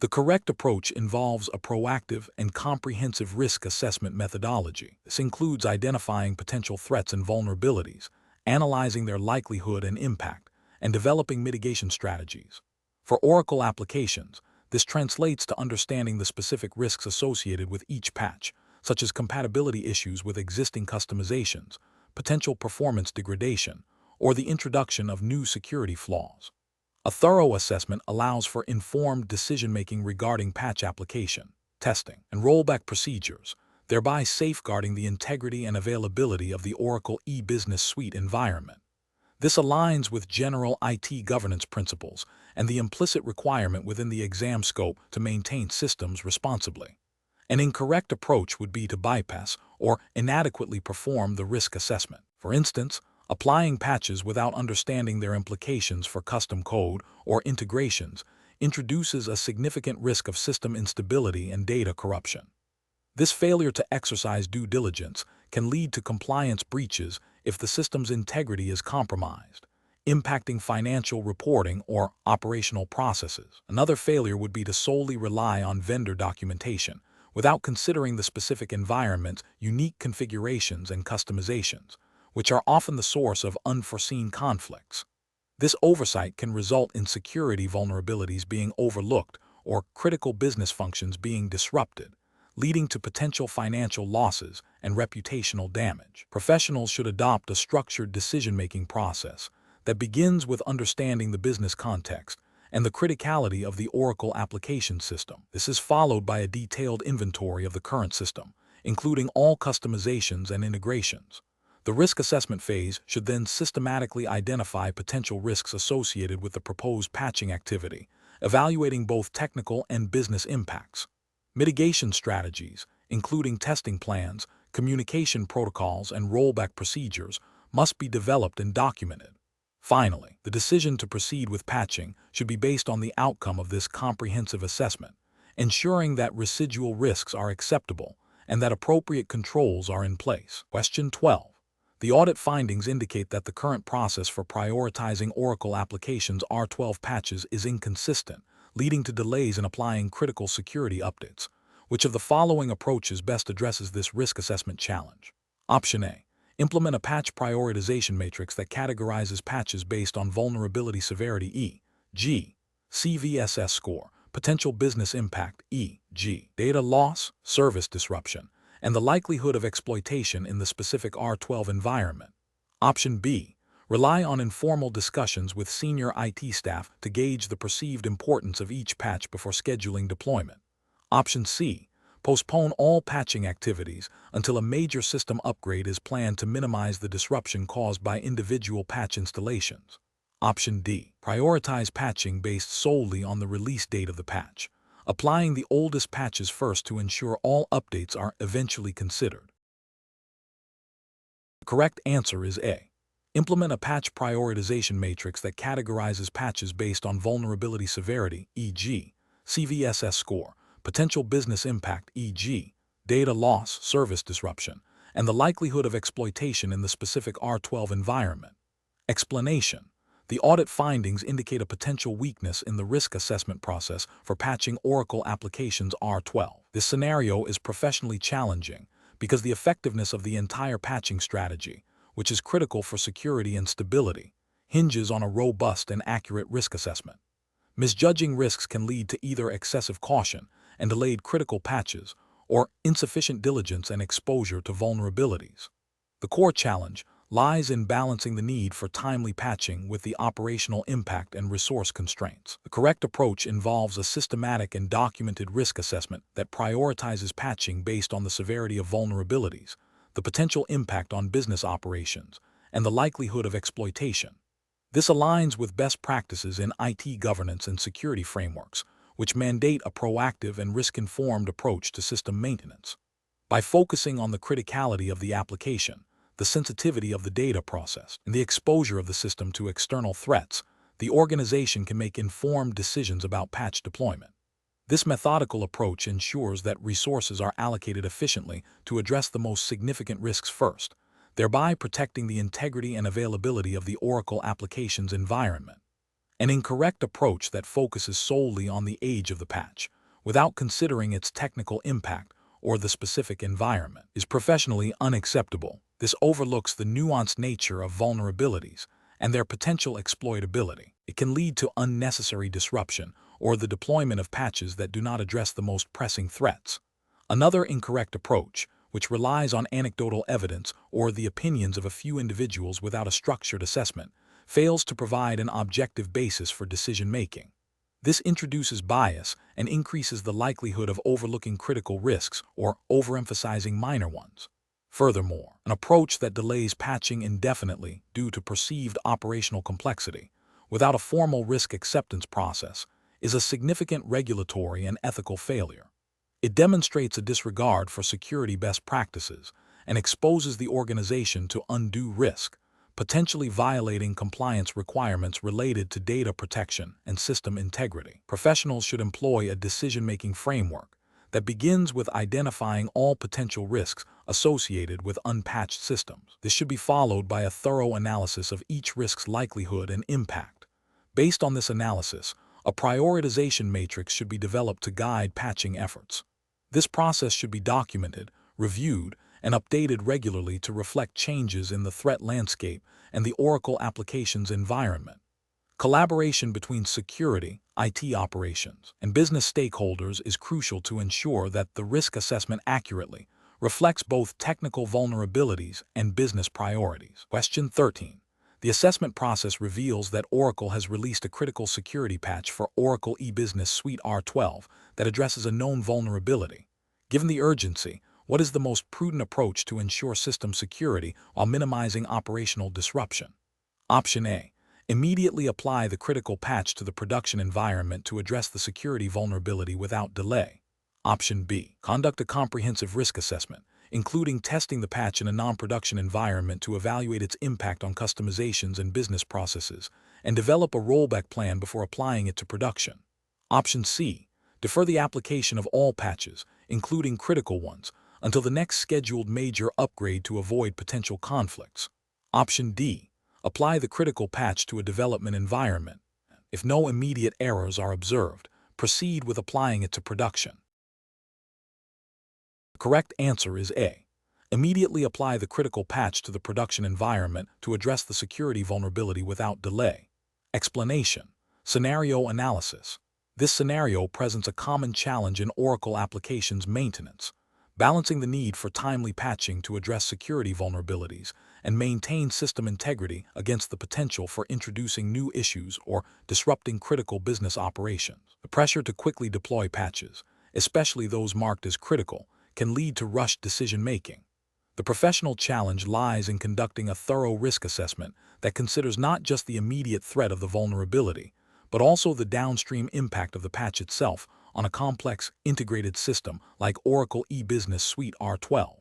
The correct approach involves a proactive and comprehensive risk assessment methodology. This includes identifying potential threats and vulnerabilities, analyzing their likelihood and impact, and developing mitigation strategies. For Oracle applications, this translates to understanding the specific risks associated with each patch, such as compatibility issues with existing customizations, potential performance degradation, or the introduction of new security flaws. A thorough assessment allows for informed decision-making regarding patch application, testing, and rollback procedures, thereby safeguarding the integrity and availability of the Oracle e-Business Suite environment. This aligns with general IT governance principles and the implicit requirement within the exam scope to maintain systems responsibly. An incorrect approach would be to bypass or inadequately perform the risk assessment. For instance, applying patches without understanding their implications for custom code or integrations introduces a significant risk of system instability and data corruption. This failure to exercise due diligence can lead to compliance breaches if the system's integrity is compromised, impacting financial reporting or operational processes. Another failure would be to solely rely on vendor documentation without considering the specific environment's unique configurations and customizations, which are often the source of unforeseen conflicts. This oversight can result in security vulnerabilities being overlooked or critical business functions being disrupted, leading to potential financial losses and reputational damage. Professionals should adopt a structured decision-making process that begins with understanding the business context and the criticality of the Oracle application system. This is followed by a detailed inventory of the current system, including all customizations and integrations. The risk assessment phase should then systematically identify potential risks associated with the proposed patching activity, evaluating both technical and business impacts. Mitigation strategies, including testing plans, communication protocols, and rollback procedures, must be developed and documented. Finally, the decision to proceed with patching should be based on the outcome of this comprehensive assessment, ensuring that residual risks are acceptable and that appropriate controls are in place. Question 12. The audit findings indicate that the current process for prioritizing Oracle applications R12 patches is inconsistent, leading to delays in applying critical security updates. Which of the following approaches best addresses this risk assessment challenge? Option A. Implement a patch prioritization matrix that categorizes patches based on vulnerability severity e.g. CVSS score, potential business impact e.g. data loss, service disruption, and the likelihood of exploitation in the specific R12 environment. Option B. Rely on informal discussions with senior IT staff to gauge the perceived importance of each patch before scheduling deployment. Option C. Postpone all patching activities until a major system upgrade is planned to minimize the disruption caused by individual patch installations. Option D. Prioritize patching based solely on the release date of the patch, applying the oldest patches first to ensure all updates are eventually considered. The correct answer is A. Implement a patch prioritization matrix that categorizes patches based on vulnerability severity, e.g., CVSS score, potential business impact, e.g., data loss, service disruption, and the likelihood of exploitation in the specific R12 environment. Explanation. The audit findings indicate a potential weakness in the risk assessment process for patching Oracle applications R12. This scenario is professionally challenging because the effectiveness of the entire patching strategy, which is critical for security and stability, hinges on a robust and accurate risk assessment. Misjudging risks can lead to either excessive caution and delayed critical patches or insufficient diligence and exposure to vulnerabilities. The core challenge lies in balancing the need for timely patching with the operational impact and resource constraints. The correct approach involves a systematic and documented risk assessment that prioritizes patching based on the severity of vulnerabilities, the potential impact on business operations, and the likelihood of exploitation. This aligns with best practices in IT governance and security frameworks, which mandate a proactive and risk-informed approach to system maintenance. By focusing on the criticality of the application, the sensitivity of the data processed, and the exposure of the system to external threats, the organization can make informed decisions about patch deployment. This methodical approach ensures that resources are allocated efficiently to address the most significant risks first, thereby protecting the integrity and availability of the Oracle application's environment. An incorrect approach that focuses solely on the age of the patch, without considering its technical impact or the specific environment, is professionally unacceptable. This overlooks the nuanced nature of vulnerabilities and their potential exploitability. It can lead to unnecessary disruption or the deployment of patches that do not address the most pressing threats. Another incorrect approach, which relies on anecdotal evidence or the opinions of a few individuals without a structured assessment, fails to provide an objective basis for decision-making. This introduces bias and increases the likelihood of overlooking critical risks or overemphasizing minor ones. Furthermore, an approach that delays patching indefinitely due to perceived operational complexity, without a formal risk acceptance process, is a significant regulatory and ethical failure. It demonstrates a disregard for security best practices and exposes the organization to undue risk, potentially violating compliance requirements related to data protection and system integrity. Professionals should employ a decision-making framework that begins with identifying all potential risks associated with unpatched systems. This should be followed by a thorough analysis of each risk's likelihood and impact. Based on this analysis, a prioritization matrix should be developed to guide patching efforts. This process should be documented, reviewed, and updated regularly to reflect changes in the threat landscape and the Oracle application's environment. Collaboration between security, IT operations, and business stakeholders is crucial to ensure that the risk assessment accurately reflects both technical vulnerabilities and business priorities. Question 13. The assessment process reveals that Oracle has released a critical security patch for Oracle E-Business Suite R12 that addresses a known vulnerability. Given the urgency, what is the most prudent approach to ensure system security while minimizing operational disruption? Option A. Immediately apply the critical patch to the production environment to address the security vulnerability without delay. Option B. Conduct a comprehensive risk assessment, including testing the patch in a non-production environment to evaluate its impact on customizations and business processes, and develop a rollback plan before applying it to production. Option C. Defer the application of all patches, including critical ones, until the next scheduled major upgrade to avoid potential conflicts. Option D. Apply the critical patch to a development environment. If no immediate errors are observed, proceed with applying it to production. The correct answer is A. Immediately apply the critical patch to the production environment to address the security vulnerability without delay. Explanation. Scenario analysis. This scenario presents a common challenge in Oracle applications maintenance, balancing the need for timely patching to address security vulnerabilities and maintain system integrity against the potential for introducing new issues or disrupting critical business operations. The pressure to quickly deploy patches, especially those marked as critical, can lead to rushed decision-making. The professional challenge lies in conducting a thorough risk assessment that considers not just the immediate threat of the vulnerability, but also the downstream impact of the patch itself on a complex, integrated system like Oracle E-Business Suite R12.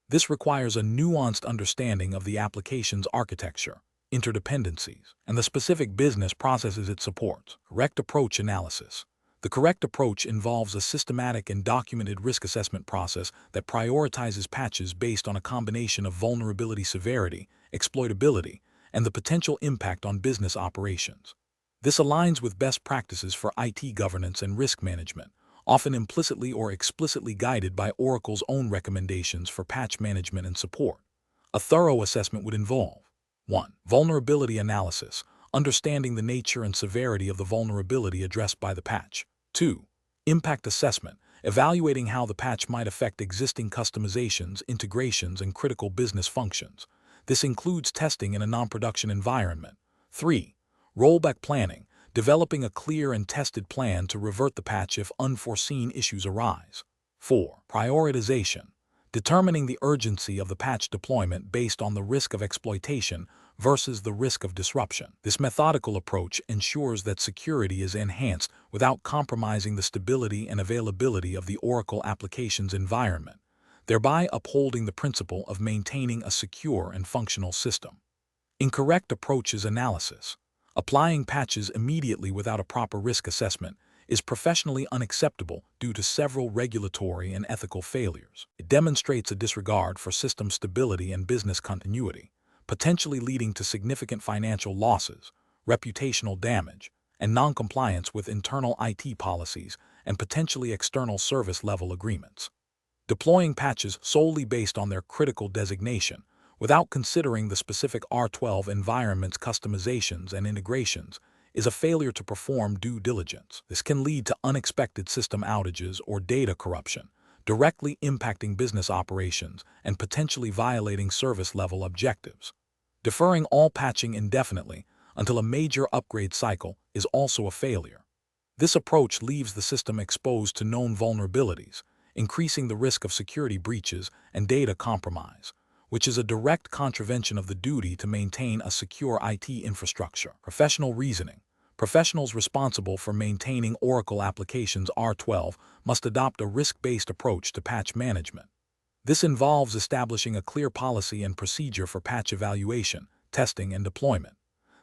This requires a nuanced understanding of the application's architecture, interdependencies, and the specific business processes it supports. Correct approach analysis. The correct approach involves a systematic and documented risk assessment process that prioritizes patches based on a combination of vulnerability severity, exploitability, and the potential impact on business operations. This aligns with best practices for IT governance and risk management, often implicitly or explicitly guided by Oracle's own recommendations for patch management and support. A thorough assessment would involve 1. Vulnerability analysis, understanding the nature and severity of the vulnerability addressed by the patch. 2. Impact assessment, evaluating how the patch might affect existing customizations, integrations, and critical business functions. This includes testing in a non-production environment. 3. Rollback planning, developing a clear and tested plan to revert the patch if unforeseen issues arise. 4. Prioritization, determining the urgency of the patch deployment based on the risk of exploitation versus the risk of disruption. This methodical approach ensures that security is enhanced without compromising the stability and availability of the Oracle application's environment, thereby upholding the principle of maintaining a secure and functional system. Incorrect approaches analysis. Applying patches immediately without a proper risk assessment is professionally unacceptable due to several regulatory and ethical failures. It demonstrates a disregard for system stability and business continuity, potentially leading to significant financial losses, reputational damage, and non-compliance with internal IT policies and potentially external service-level agreements. Deploying patches solely based on their critical designation, without considering the specific R12 environment's customizations and integrations, is a failure to perform due diligence. This can lead to unexpected system outages or data corruption, directly impacting business operations and potentially violating service-level objectives. Deferring all patching indefinitely until a major upgrade cycle is also a failure. This approach leaves the system exposed to known vulnerabilities, increasing the risk of security breaches and data compromise, which is a direct contravention of the duty to maintain a secure IT infrastructure. Professional reasoning. Professionals responsible for maintaining Oracle applications R12 must adopt a risk-based approach to patch management. This involves establishing a clear policy and procedure for patch evaluation, testing, and deployment.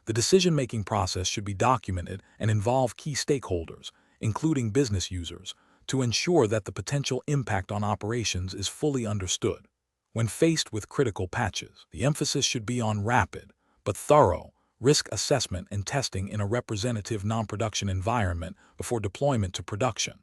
The decision-making process should be documented and involve key stakeholders, including business users, to ensure that the potential impact on operations is fully understood. When faced with critical patches, the emphasis should be on rapid, but thorough, risk assessment and testing in a representative non-production environment before deployment to production.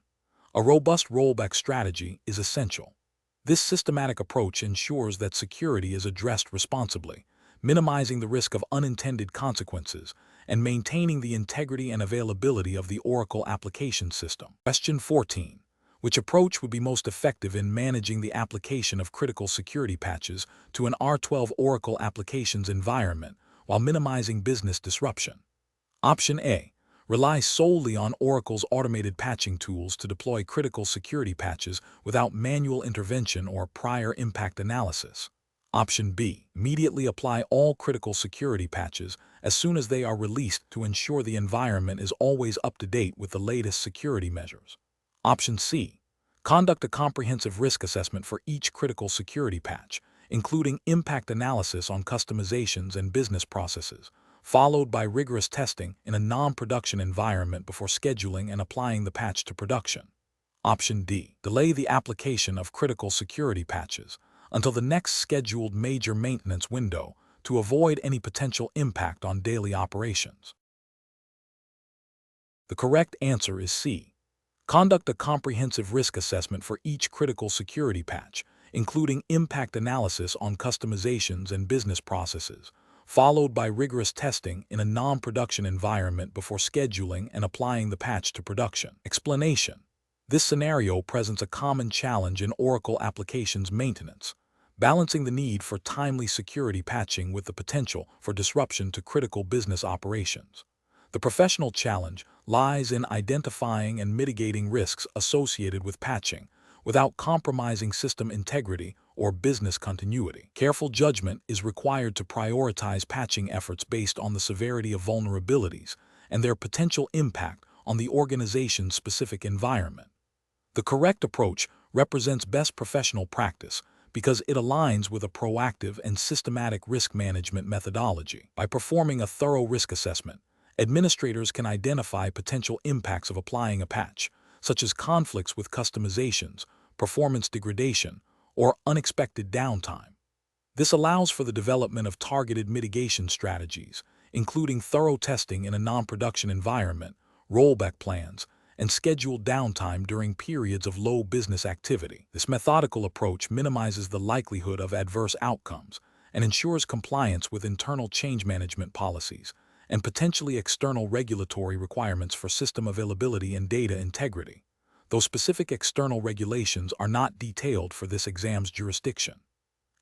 A robust rollback strategy is essential. This systematic approach ensures that security is addressed responsibly, minimizing the risk of unintended consequences and maintaining the integrity and availability of the Oracle application system. Question 14. Which approach would be most effective in managing the application of critical security patches to an R12 Oracle applications environment while minimizing business disruption? Option A. Rely solely on Oracle's automated patching tools to deploy critical security patches without manual intervention or prior impact analysis. Option B. Immediately apply all critical security patches as soon as they are released to ensure the environment is always up to date with the latest security measures. Option C. Conduct a comprehensive risk assessment for each critical security patch, including impact analysis on customizations and business processes, followed by rigorous testing in a non-production environment before scheduling and applying the patch to production. Option D. Delay the application of critical security patches until the next scheduled major maintenance window to avoid any potential impact on daily operations. The correct answer is C. Conduct a comprehensive risk assessment for each critical security patch, including impact analysis on customizations and business processes, followed by rigorous testing in a non-production environment before scheduling and applying the patch to production. Explanation. This scenario presents a common challenge in Oracle applications maintenance, balancing the need for timely security patching with the potential for disruption to critical business operations. The professional challenge lies in identifying and mitigating risks associated with patching without compromising system integrity or business continuity. Careful judgment is required to prioritize patching efforts based on the severity of vulnerabilities and their potential impact on the organization's specific environment. The correct approach represents best professional practice because it aligns with a proactive and systematic risk management methodology. By performing a thorough risk assessment, administrators can identify potential impacts of applying a patch, such as conflicts with customizations, performance degradation, or unexpected downtime. This allows for the development of targeted mitigation strategies, including thorough testing in a non-production environment, rollback plans, and scheduled downtime during periods of low business activity. This methodical approach minimizes the likelihood of adverse outcomes and ensures compliance with internal change management policies and potentially external regulatory requirements for system availability and data integrity, though specific external regulations are not detailed for this exam's jurisdiction.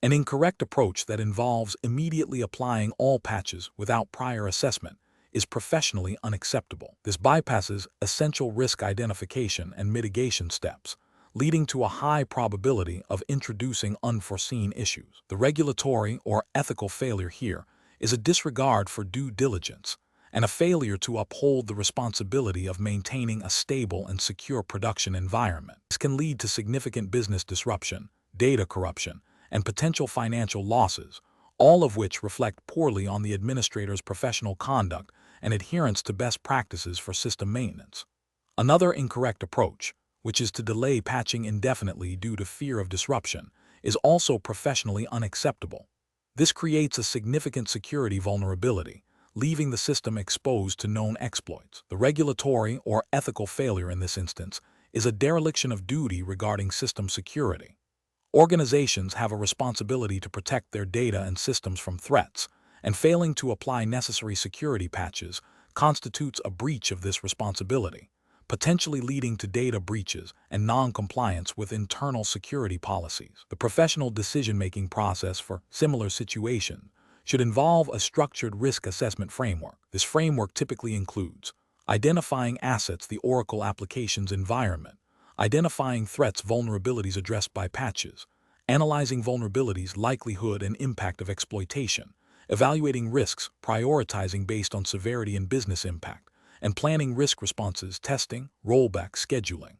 An incorrect approach that involves immediately applying all patches without prior assessment is professionally unacceptable. This bypasses essential risk identification and mitigation steps, leading to a high probability of introducing unforeseen issues. The regulatory or ethical failure here is a disregard for due diligence and a failure to uphold the responsibility of maintaining a stable and secure production environment. This can lead to significant business disruption, data corruption, and potential financial losses, all of which reflect poorly on the administrator's professional conduct and adherence to best practices for system maintenance. Another incorrect approach, which is to delay patching indefinitely due to fear of disruption, is also professionally unacceptable. This creates a significant security vulnerability, leaving the system exposed to known exploits. The regulatory or ethical failure in this instance is a dereliction of duty regarding system security. Organizations have a responsibility to protect their data and systems from threats, and failing to apply necessary security patches constitutes a breach of this responsibility, potentially leading to data breaches and non-compliance with internal security policies. The professional decision-making process for similar situations should involve a structured risk assessment framework. This framework typically includes identifying assets, the Oracle application's environment, identifying threats, vulnerabilities addressed by patches, analyzing vulnerabilities, likelihood and impact of exploitation, evaluating risks, prioritizing based on severity and business impact, and planning risk responses, testing, rollback, scheduling.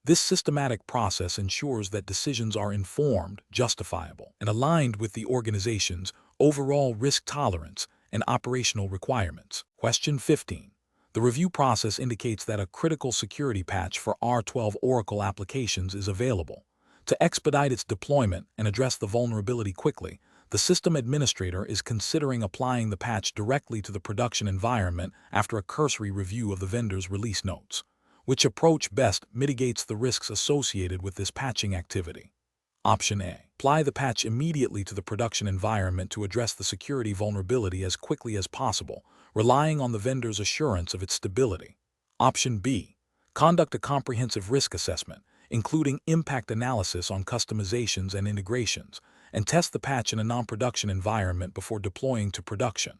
This systematic process ensures that decisions are informed, justifiable, and aligned with the organization's overall risk tolerance and operational requirements. Question 15. The review process indicates that a critical security patch for R12 Oracle applications is available. To expedite its deployment and address the vulnerability quickly, the system administrator is considering applying the patch directly to the production environment after a cursory review of the vendor's release notes. Which approach best mitigates the risks associated with this patching activity? Option A. Apply the patch immediately to the production environment to address the security vulnerability as quickly as possible, relying on the vendor's assurance of its stability. Option B. Conduct a comprehensive risk assessment, including impact analysis on customizations and integrations, and test the patch in a non-production environment before deploying to production.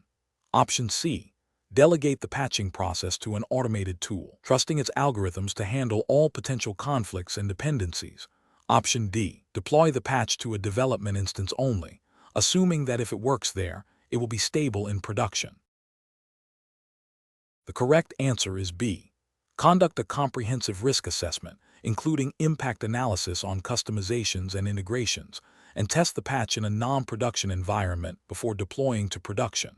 Option C. Delegate the patching process to an automated tool, trusting its algorithms to handle all potential conflicts and dependencies. Option D. Deploy the patch to a development instance only, assuming that if it works there, it will be stable in production. The correct answer is B. Conduct a comprehensive risk assessment, including impact analysis on customizations and integrations, and test the patch in a non-production environment before deploying to production.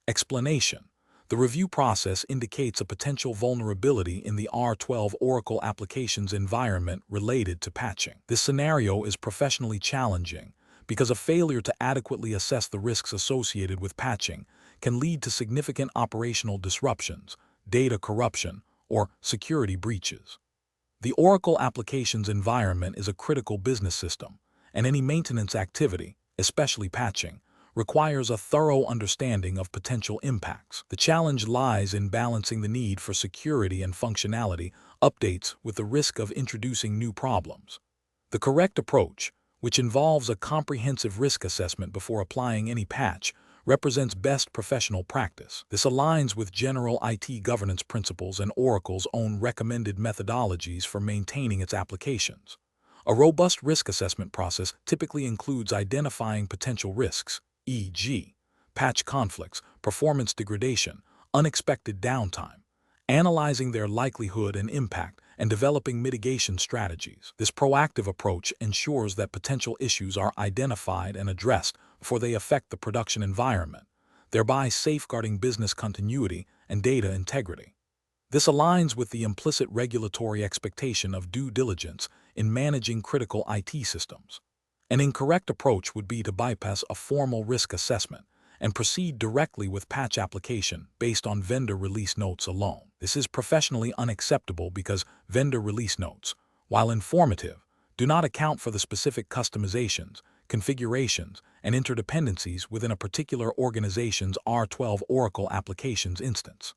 Explanation. The review process indicates a potential vulnerability in the R12 Oracle application's environment related to patching. This scenario is professionally challenging because a failure to adequately assess the risks associated with patching can lead to significant operational disruptions, data corruption, or security breaches. The Oracle application's environment is a critical business system, and any maintenance activity, especially patching, requires a thorough understanding of potential impacts. The challenge lies in balancing the need for security and functionality updates with the risk of introducing new problems. The correct approach, which involves a comprehensive risk assessment before applying any patch, represents best professional practice. This aligns with general IT governance principles and Oracle's own recommended methodologies for maintaining its applications. A robust risk assessment process typically includes identifying potential risks, e.g., patch conflicts, performance degradation, unexpected downtime, analyzing their likelihood and impact, and developing mitigation strategies. This proactive approach ensures that potential issues are identified and addressed before they affect the production environment, thereby safeguarding business continuity and data integrity. This aligns with the implicit regulatory expectation of due diligence in managing critical IT systems. An incorrect approach would be to bypass a formal risk assessment and proceed directly with patch application based on vendor release notes alone. This is professionally unacceptable because vendor release notes, while informative, do not account for the specific customizations, configurations, and interdependencies within a particular organization's R12 Oracle applications instance.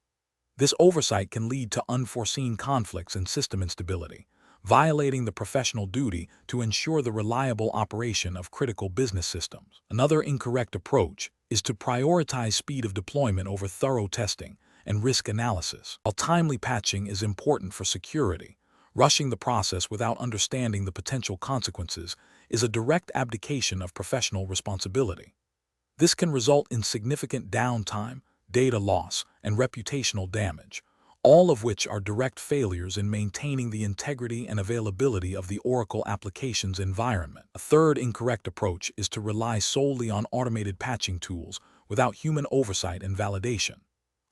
This oversight can lead to unforeseen conflicts and system instability, violating the professional duty to ensure the reliable operation of critical business systems. Another incorrect approach is to prioritize speed of deployment over thorough testing and risk analysis. While timely patching is important for security, rushing the process without understanding the potential consequences is a direct abdication of professional responsibility. This can result in significant downtime, data loss, and reputational damage, all of which are direct failures in maintaining the integrity and availability of the Oracle application's environment. A third incorrect approach is to rely solely on automated patching tools without human oversight and validation.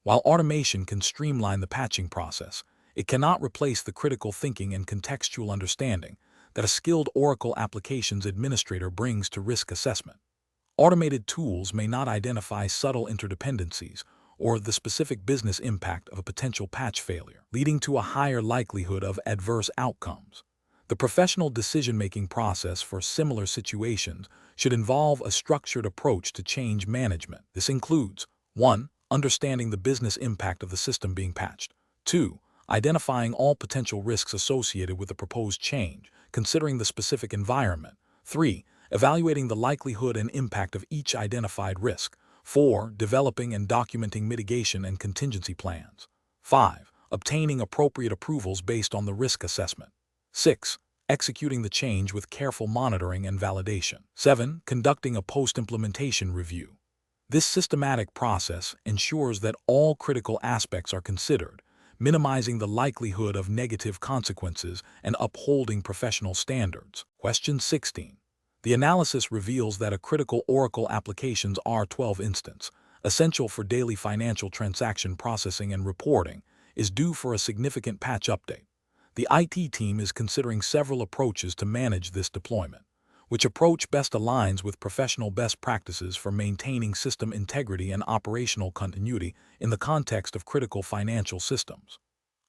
While automation can streamline the patching process, It cannot replace the critical thinking and contextual understanding that a skilled Oracle applications administrator brings to risk assessment. Automated tools may not identify subtle interdependencies or the specific business impact of a potential patch failure, leading to a higher likelihood of adverse outcomes. The professional decision-making process for similar situations should involve a structured approach to change management. This includes 1. Understanding the business impact of the system being patched. 2. Identifying all potential risks associated with the proposed change, considering the specific environment. 3. Evaluating the likelihood and impact of each identified risk. 4. Developing and documenting mitigation and contingency plans. 5. Obtaining appropriate approvals based on the risk assessment. 6. Executing the change with careful monitoring and validation. 7. Conducting a post-implementation review. This systematic process ensures that all critical aspects are considered, minimizing the likelihood of negative consequences and upholding professional standards. Question 16. The analysis reveals that a critical Oracle application's R12 instance, essential for daily financial transaction processing and reporting, is due for a significant patch update. The IT team is considering several approaches to manage this deployment. Which approach best aligns with professional best practices for maintaining system integrity and operational continuity in the context of critical financial systems?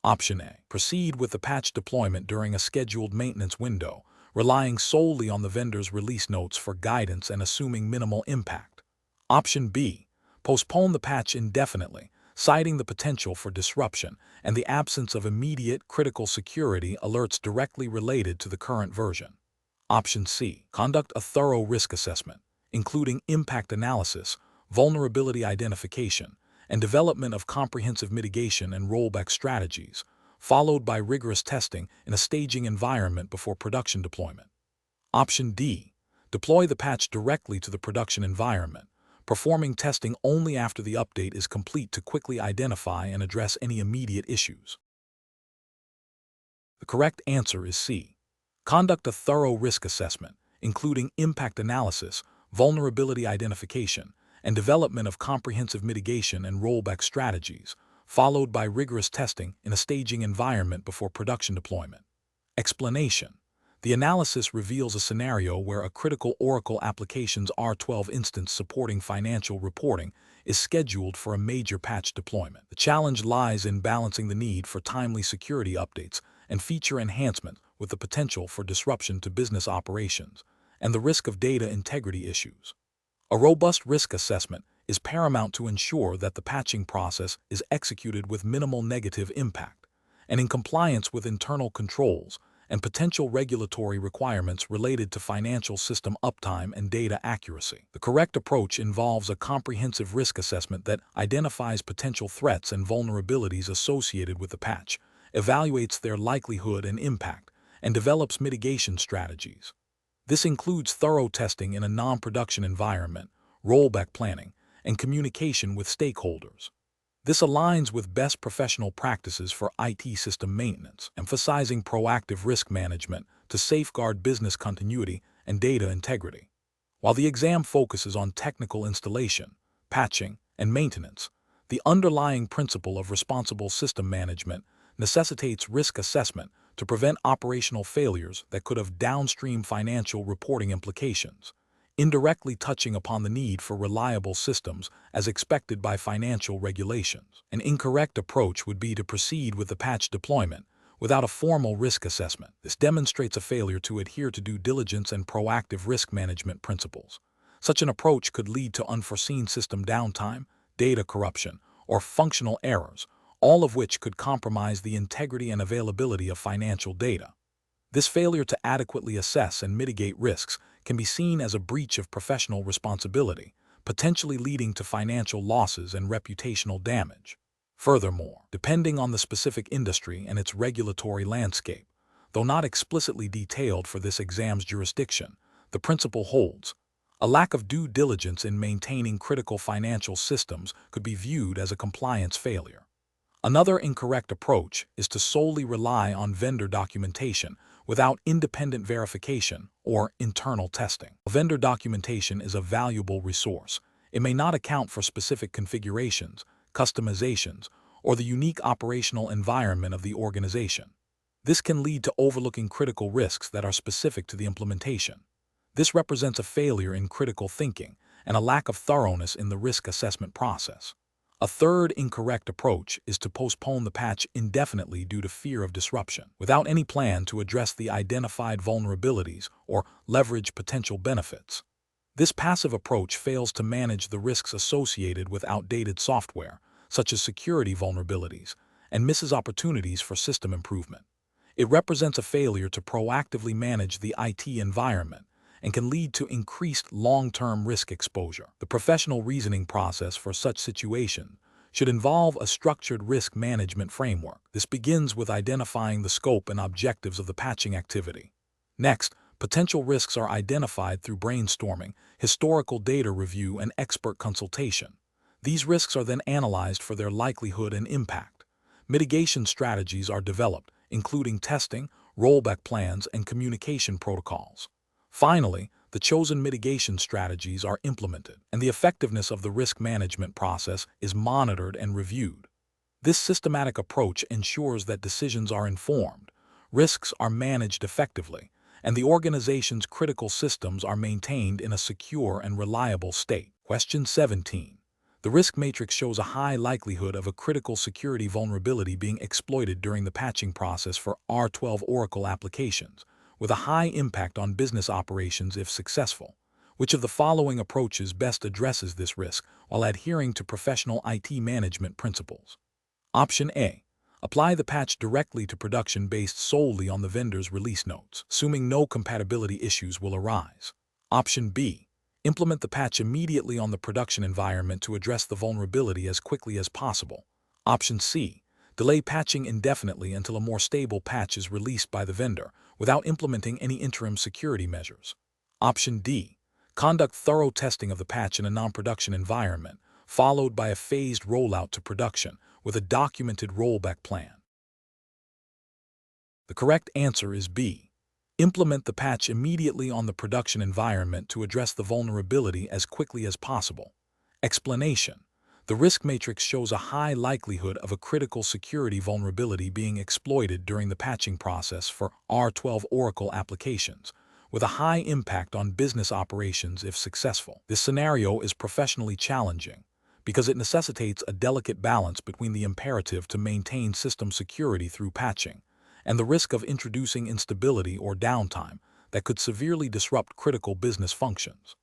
Option A. Proceed with the patch deployment during a scheduled maintenance window, relying solely on the vendor's release notes for guidance and assuming minimal impact. Option B. Postpone the patch indefinitely, citing the potential for disruption and the absence of immediate critical security alerts directly related to the current version. Option C. Conduct a thorough risk assessment, including impact analysis, vulnerability identification, and development of comprehensive mitigation and rollback strategies, followed by rigorous testing in a staging environment before production deployment. Option D. Deploy the patch directly to the production environment, performing testing only after the update is complete to quickly identify and address any immediate issues. The correct answer is C. Conduct a thorough risk assessment, including impact analysis, vulnerability identification, and development of comprehensive mitigation and rollback strategies, followed by rigorous testing in a staging environment before production deployment. Explanation. The analysis reveals a scenario where a critical Oracle application's R12 instance supporting financial reporting is scheduled for a major patch deployment. The challenge lies in balancing the need for timely security updates and feature enhancement with the potential for disruption to business operations and the risk of data integrity issues. A robust risk assessment is paramount to ensure that the patching process is executed with minimal negative impact and in compliance with internal controls and potential regulatory requirements related to financial system uptime and data accuracy. The correct approach involves a comprehensive risk assessment that identifies potential threats and vulnerabilities associated with the patch, evaluates their likelihood and impact, and develops mitigation strategies. This includes thorough testing in a non-production environment, rollback planning, and communication with stakeholders. This aligns with best professional practices for IT system maintenance, emphasizing proactive risk management to safeguard business continuity and data integrity. While the exam focuses on technical installation, patching, and maintenance, the underlying principle of responsible system management necessitates risk assessment to prevent operational failures that could have downstream financial reporting implications, indirectly touching upon the need for reliable systems as expected by financial regulations. An incorrect approach would be to proceed with the patch deployment without a formal risk assessment. This demonstrates a failure to adhere to due diligence and proactive risk management principles. Such an approach could lead to unforeseen system downtime, data corruption, or functional errors, all of which could compromise the integrity and availability of financial data. This failure to adequately assess and mitigate risks can be seen as a breach of professional responsibility, potentially leading to financial losses and reputational damage. Furthermore, depending on the specific industry and its regulatory landscape, though not explicitly detailed for this exam's jurisdiction, the principle holds. A lack of due diligence in maintaining critical financial systems could be viewed as a compliance failure. Another incorrect approach is to solely rely on vendor documentation without independent verification or internal testing. Vendor documentation is a valuable resource. It may not account for specific configurations, customizations, or the unique operational environment of the organization. This can lead to overlooking critical risks that are specific to the implementation. This represents a failure in critical thinking and a lack of thoroughness in the risk assessment process. A third incorrect approach is to postpone the patch indefinitely due to fear of disruption, without any plan to address the identified vulnerabilities or leverage potential benefits. This passive approach fails to manage the risks associated with outdated software, such as security vulnerabilities, and misses opportunities for system improvement. It represents a failure to proactively manage the IT environment and can lead to increased long-term risk exposure. The professional reasoning process for such situation should involve a structured risk management framework. This begins with identifying the scope and objectives of the patching activity. Next, potential risks are identified through brainstorming, historical data review, and expert consultation. These risks are then analyzed for their likelihood and impact. Mitigation strategies are developed, including testing, rollback plans, and communication protocols. Finally, the chosen mitigation strategies are implemented, and the effectiveness of the risk management process is monitored and reviewed. This systematic approach ensures that decisions are informed, risks are managed effectively, and the organization's critical systems are maintained in a secure and reliable state. Question 17. The risk matrix shows a high likelihood of a critical security vulnerability being exploited during the patching process for R12 Oracle applications, with a high impact on business operations if successful. Which of the following approaches best addresses this risk while adhering to professional IT management principles? Option A. Apply the patch directly to production based solely on the vendor's release notes, assuming no compatibility issues will arise. Option B. Implement the patch immediately on the production environment to address the vulnerability as quickly as possible. Option C. Delay patching indefinitely until a more stable patch is released by the vendor without implementing any interim security measures. Option D. Conduct thorough testing of the patch in a non-production environment, followed by a phased rollout to production with a documented rollback plan. The correct answer is B. Implement the patch immediately on the production environment to address the vulnerability as quickly as possible. Explanation. The risk matrix shows a high likelihood of a critical security vulnerability being exploited during the patching process for R12 Oracle applications, with a high impact on business operations if successful. This scenario is professionally challenging because it necessitates a delicate balance between the imperative to maintain system security through patching and the risk of introducing instability or downtime that could severely disrupt critical business functions.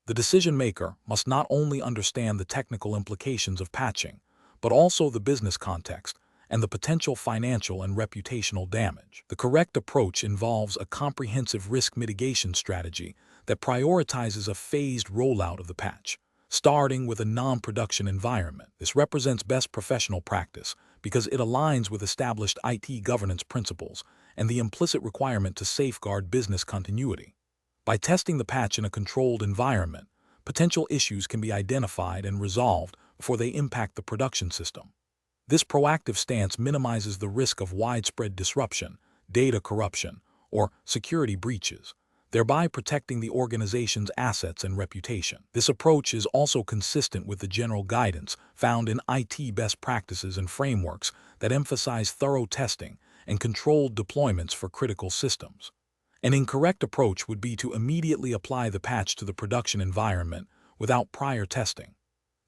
The decision maker must not only understand the technical implications of patching, but also the business context and the potential financial and reputational damage. The correct approach involves a comprehensive risk mitigation strategy that prioritizes a phased rollout of the patch, starting with a non-production environment. This represents best professional practice because it aligns with established IT governance principles and the implicit requirement to safeguard business continuity. By testing the patch in a controlled environment, potential issues can be identified and resolved before they impact the production system. This proactive stance minimizes the risk of widespread disruption, data corruption, or security breaches, thereby protecting the organization's assets and reputation. This approach is also consistent with the general guidance found in IT best practices and frameworks that emphasize thorough testing and controlled deployments for critical systems. An incorrect approach would be to immediately apply the patch to the production environment without prior testing.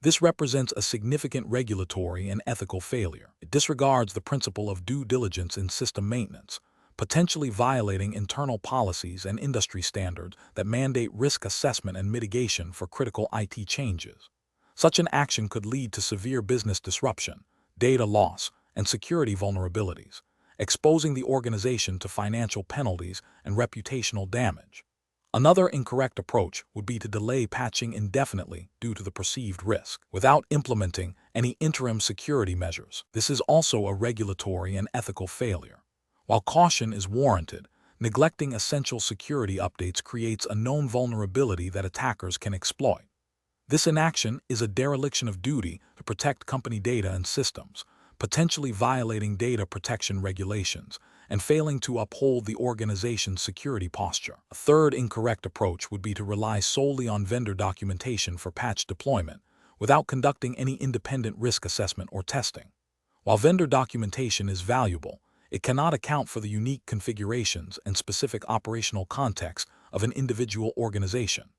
This represents a significant regulatory and ethical failure. It disregards the principle of due diligence in system maintenance, potentially violating internal policies and industry standards that mandate risk assessment and mitigation for critical IT changes. Such an action could lead to severe business disruption, data loss, and security vulnerabilities, exposing the organization to financial penalties and reputational damage. Another incorrect approach would be to delay patching indefinitely due to the perceived risk, without implementing any interim security measures. This is also a regulatory and ethical failure. While caution is warranted, neglecting essential security updates creates a known vulnerability that attackers can exploit. This inaction is a dereliction of duty to protect company data and systems, potentially violating data protection regulations and failing to uphold the organization's security posture. A third incorrect approach would be to rely solely on vendor documentation for patch deployment without conducting any independent risk assessment or testing. While vendor documentation is valuable, it cannot account for the unique configurations and specific operational context of an individual organization.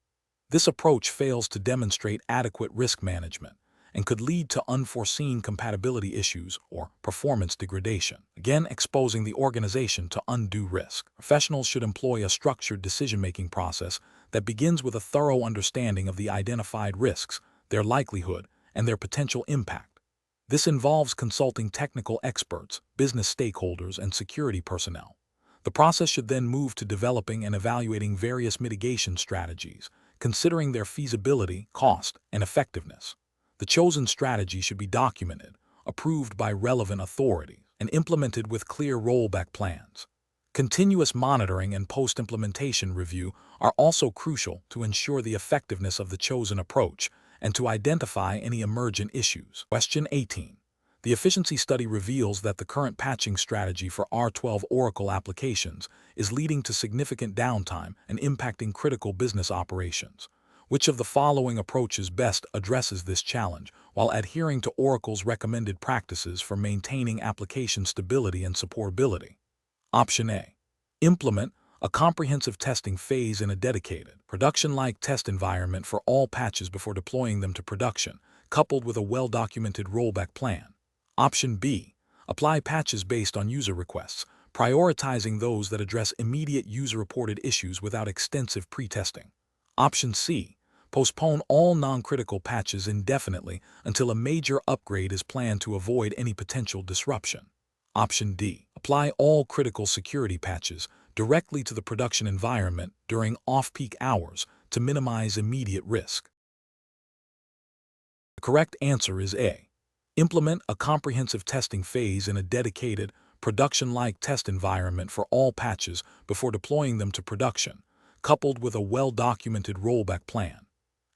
This approach fails to demonstrate adequate risk management and could lead to unforeseen compatibility issues or performance degradation, again exposing the organization to undue risk. Professionals should employ a structured decision-making process that begins with a thorough understanding of the identified risks, their likelihood, and their potential impact. This involves consulting technical experts, business stakeholders, and security personnel. The process should then move to developing and evaluating various mitigation strategies, considering their feasibility, cost, and effectiveness. The chosen strategy should be documented, approved by relevant authorities, and implemented with clear rollback plans. Continuous monitoring and post-implementation review are also crucial to ensure the effectiveness of the chosen approach and to identify any emergent issues. Question 18. The efficiency study reveals that the current patching strategy for R12 Oracle applications is leading to significant downtime and impacting critical business operations. Which of the following approaches best addresses this challenge while adhering to Oracle's recommended practices for maintaining application stability and supportability? Option A. Implement a comprehensive testing phase in a dedicated, production-like test environment for all patches before deploying them to production, coupled with a well-documented rollback plan. Option B. Apply patches based on user requests, prioritizing those that address immediate user-reported issues without extensive pre-testing. Option C. Postpone all non-critical patches indefinitely until a major upgrade is planned to avoid any potential disruption. Option D. Apply all critical security patches directly to the production environment during off-peak hours to minimize immediate risk. The correct answer is A. Implement a comprehensive testing phase in a dedicated, production-like test environment for all patches before deploying them to production, coupled with a well-documented rollback plan.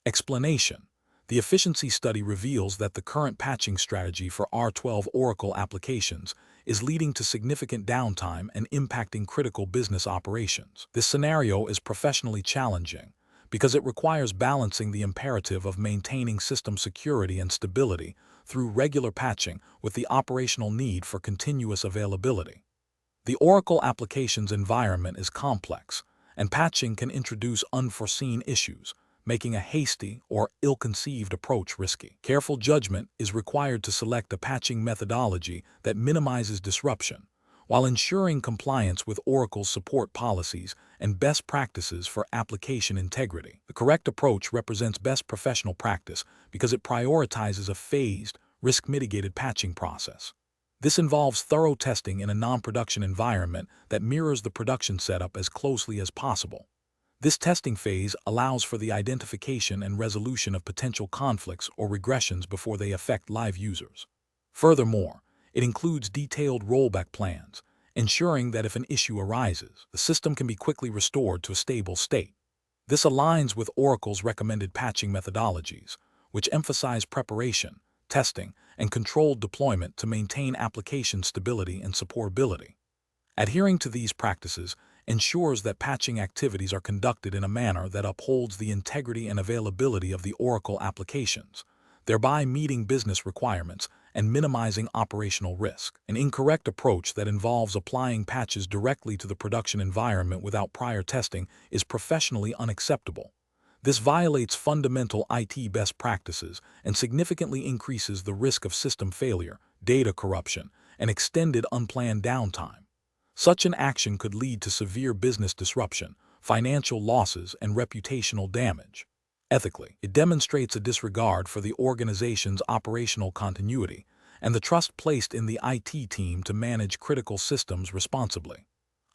Explanation. The efficiency study reveals that the current patching strategy for R12 Oracle applications is leading to significant downtime and impacting critical business operations. This scenario is professionally challenging because it requires balancing the imperative of maintaining system security and stability through regular patching with the operational need for continuous availability. The Oracle applications environment is complex, and patching can introduce unforeseen issues, making a hasty or ill-conceived approach risky. Careful judgment is required to select a patching methodology that minimizes disruption, while ensuring compliance with Oracle's support policies and best practices for application integrity. The correct approach represents best professional practice because it prioritizes a phased, risk-mitigated patching process. This involves thorough testing in a non-production environment that mirrors the production setup as closely as possible. This testing phase allows for the identification and resolution of potential conflicts or regressions before they affect live users. Furthermore, it includes detailed rollback plans, ensuring that if an issue arises, the system can be quickly restored to a stable state. This aligns with Oracle's recommended patching methodologies, which emphasize preparation, testing, and controlled deployment to maintain application stability and supportability. Adhering to these practices ensures that patching activities are conducted in a manner that upholds the integrity and availability of the Oracle applications, thereby meeting business requirements and minimizing operational risk. An incorrect approach that involves applying patches directly to the production environment without prior testing is professionally unacceptable. This violates fundamental IT best practices and significantly increases the risk of system failure, data corruption, and extended unplanned downtime. Such an action could lead to severe business disruption, financial losses, and reputational damage. Ethically, it demonstrates a disregard for the organization's operational continuity and the trust placed in the IT team to manage critical systems responsibly.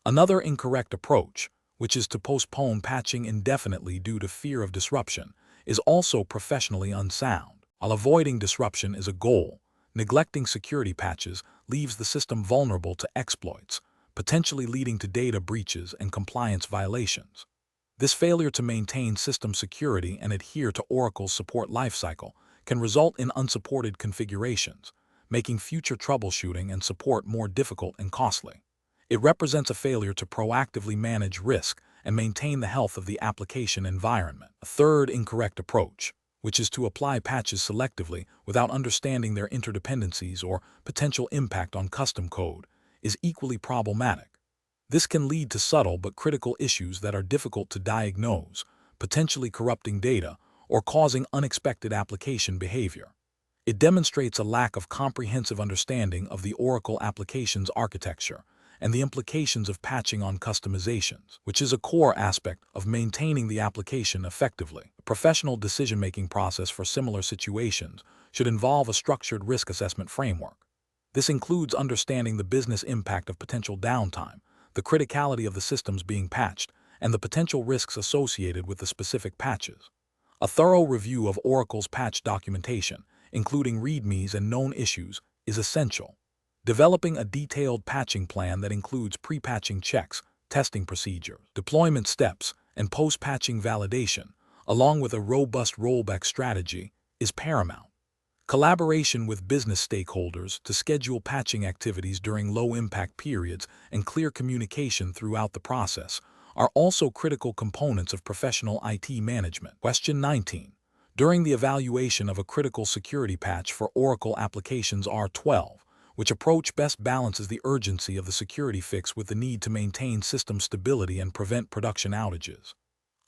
Another incorrect approach, which is to postpone patching indefinitely due to fear of disruption, is also professionally unsound. While avoiding disruption is a goal, neglecting security patches leaves the system vulnerable to exploits, potentially leading to data breaches and compliance violations. This failure to maintain system security and adhere to Oracle's support lifecycle can result in unsupported configurations, making future troubleshooting and support more difficult and costly. It represents a failure to proactively manage risk and maintain the health of the application environment. A third incorrect approach, which is to apply patches selectively without understanding their interdependencies or potential impact on custom code, is equally problematic. This can lead to subtle but critical issues that are difficult to diagnose, potentially corrupting data or causing unexpected application behavior. It demonstrates a lack of comprehensive understanding of the Oracle application's architecture and the implications of patching on customizations, which is a core aspect of maintaining the application effectively. A professional decision-making process for similar situations should involve a structured risk assessment framework. This includes understanding the business impact of potential downtime, the criticality of the systems being patched, and the potential risks associated with the specific patches. A thorough review of Oracle's patch documentation, including READMEs and known issues, is essential. Developing a detailed patching plan that includes pre-patching checks, testing procedures, deployment steps, and post-patching validation, along with a robust rollback strategy, is paramount. Collaboration with business stakeholders to schedule patching activities during low-impact periods and clear communication throughout the process are also critical components of professional IT management. Question 19. During the evaluation of a critical security patch for Oracle applications R12, which approach best balances the urgency of the security fix with the need to maintain system stability and prevent production outages?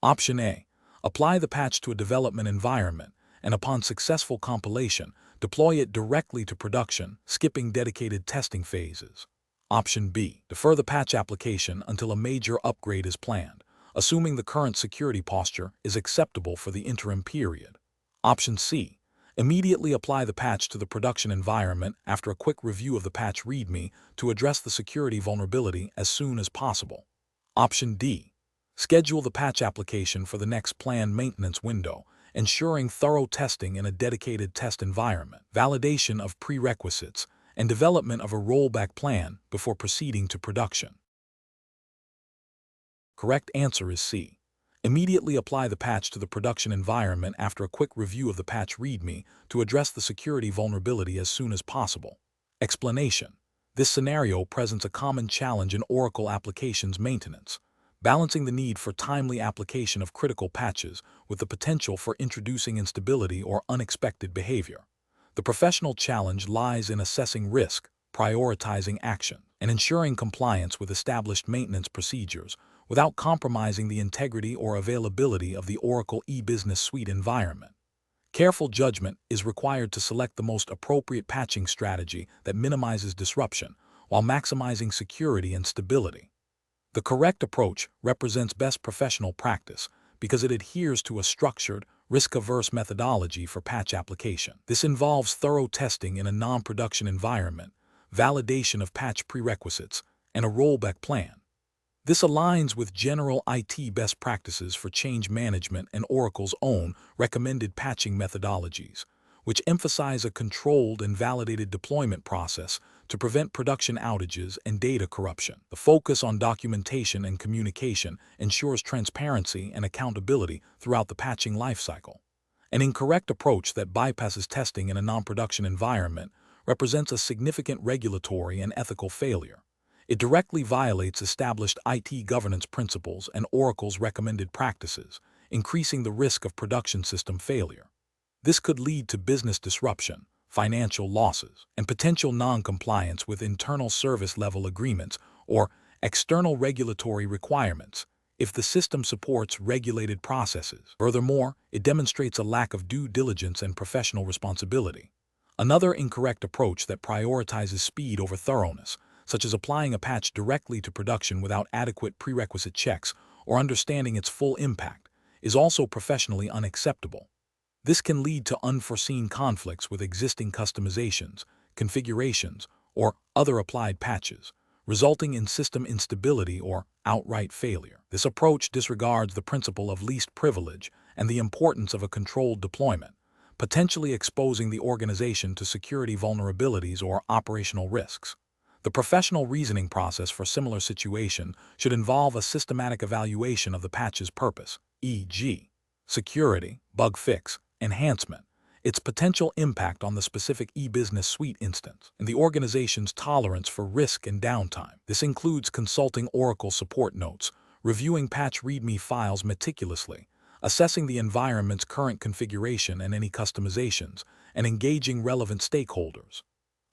Option A. Apply the patch to a development environment, and upon successful compilation, deploy it directly to production, skipping dedicated testing phases. Option B. Defer the patch application until a major upgrade is planned, assuming the current security posture is acceptable for the interim period. Option C. Immediately apply the patch to the production environment after a quick review of the patch README to address the security vulnerability as soon as possible. Option D. Schedule the patch application for the next planned maintenance window, ensuring thorough testing in a dedicated test environment, validation of prerequisites, and development of a rollback plan before proceeding to production. Correct answer is C. Immediately apply the patch to the production environment after a quick review of the patch README to address the security vulnerability as soon as possible. Explanation. This scenario presents a common challenge in Oracle applications maintenance, balancing the need for timely application of critical patches with the potential for introducing instability or unexpected behavior. The professional challenge lies in assessing risk, prioritizing action, and ensuring compliance with established maintenance procedures without compromising the integrity or availability of the Oracle e-business suite environment. Careful judgment is required to select the most appropriate patching strategy that minimizes disruption while maximizing security and stability. The correct approach represents best professional practice because it adheres to a structured, risk-averse methodology for patch application. This involves thorough testing in a non-production environment, validation of patch prerequisites, and a rollback plan. This aligns with general IT best practices for change management and Oracle's own recommended patching methodologies, which emphasize a controlled and validated deployment process to prevent production outages and data corruption. The focus on documentation and communication ensures transparency and accountability throughout the patching lifecycle. An incorrect approach that bypasses testing in a non-production environment represents a significant regulatory and ethical failure. It directly violates established IT governance principles and Oracle's recommended practices, increasing the risk of production system failure. This could lead to business disruption, financial losses, and potential non-compliance with internal service level agreements or external regulatory requirements if the system supports regulated processes. Furthermore, it demonstrates a lack of due diligence and professional responsibility. Another incorrect approach that prioritizes speed over thoroughness, such as applying a patch directly to production without adequate prerequisite checks or understanding its full impact, is also professionally unacceptable. This can lead to unforeseen conflicts with existing customizations, configurations, or other applied patches, resulting in system instability or outright failure. This approach disregards the principle of least privilege and the importance of a controlled deployment, potentially exposing the organization to security vulnerabilities or operational risks. The professional reasoning process for similar situations should involve a systematic evaluation of the patch's purpose, e.g., security, bug fix, enhancement, its potential impact on the specific e-business suite instance, and the organization's tolerance for risk and downtime. This includes consulting Oracle support notes, reviewing patch README files meticulously, assessing the environment's current configuration and any customizations, and engaging relevant stakeholders.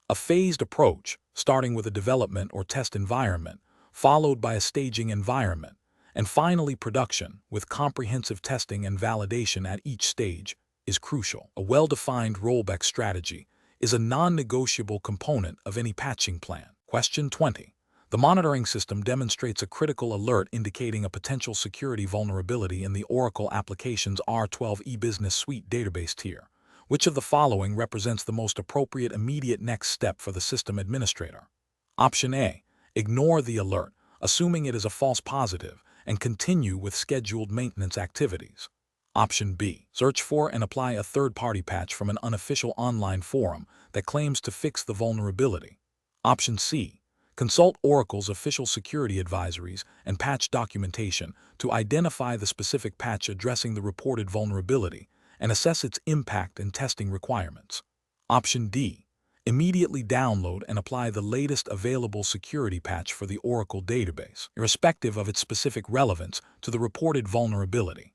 A phased approach, starting with a development or test environment, followed by a staging environment, and finally production, with comprehensive testing and validation at each stage, is crucial. A well-defined rollback strategy is a non-negotiable component of any patching plan. Question 20. The monitoring system demonstrates a critical alert indicating a potential security vulnerability in the Oracle application's R12 eBusiness Suite database tier. Which of the following represents the most appropriate immediate next step for the system administrator? Option A. Ignore the alert, assuming it is a false positive, and continue with scheduled maintenance activities. Option B. Search for and apply a third-party patch from an unofficial online forum that claims to fix the vulnerability. Option C. Consult Oracle's official security advisories and patch documentation to identify the specific patch addressing the reported vulnerability and assess its impact and testing requirements. Option D. Immediately download and apply the latest available security patch for the Oracle database, irrespective of its specific relevance to the reported vulnerability.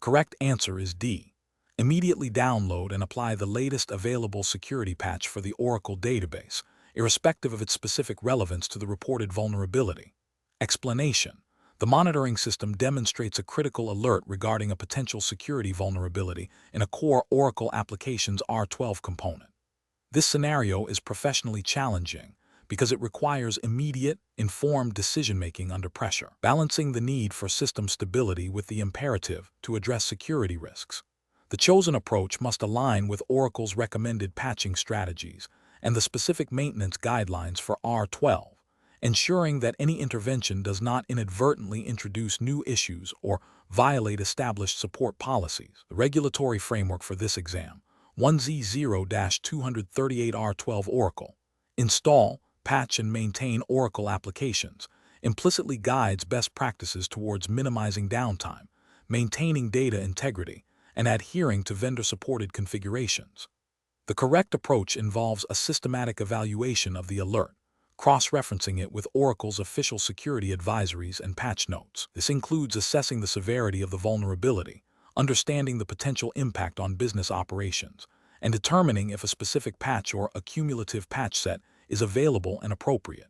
Correct answer is D. Immediately download and apply the latest available security patch for the Oracle database, irrespective of its specific relevance to the reported vulnerability. Explanation. The monitoring system demonstrates a critical alert regarding a potential security vulnerability in a core Oracle application's R12 component. This scenario is professionally challenging because it requires immediate, informed decision-making under pressure, balancing the need for system stability with the imperative to address security risks. The chosen approach must align with Oracle's recommended patching strategies and the specific maintenance guidelines for R12, ensuring that any intervention does not inadvertently introduce new issues or violate established support policies. The regulatory framework for this exam, 1Z0-238 R12 Oracle, install, patch, and maintain Oracle applications, implicitly guides best practices towards minimizing downtime, maintaining data integrity, and adhering to vendor-supported configurations. The correct approach involves a systematic evaluation of the alert, cross-referencing it with Oracle's official security advisories and patch notes. This includes assessing the severity of the vulnerability, understanding the potential impact on business operations, and determining if a specific patch or a cumulative patch set is available and appropriate.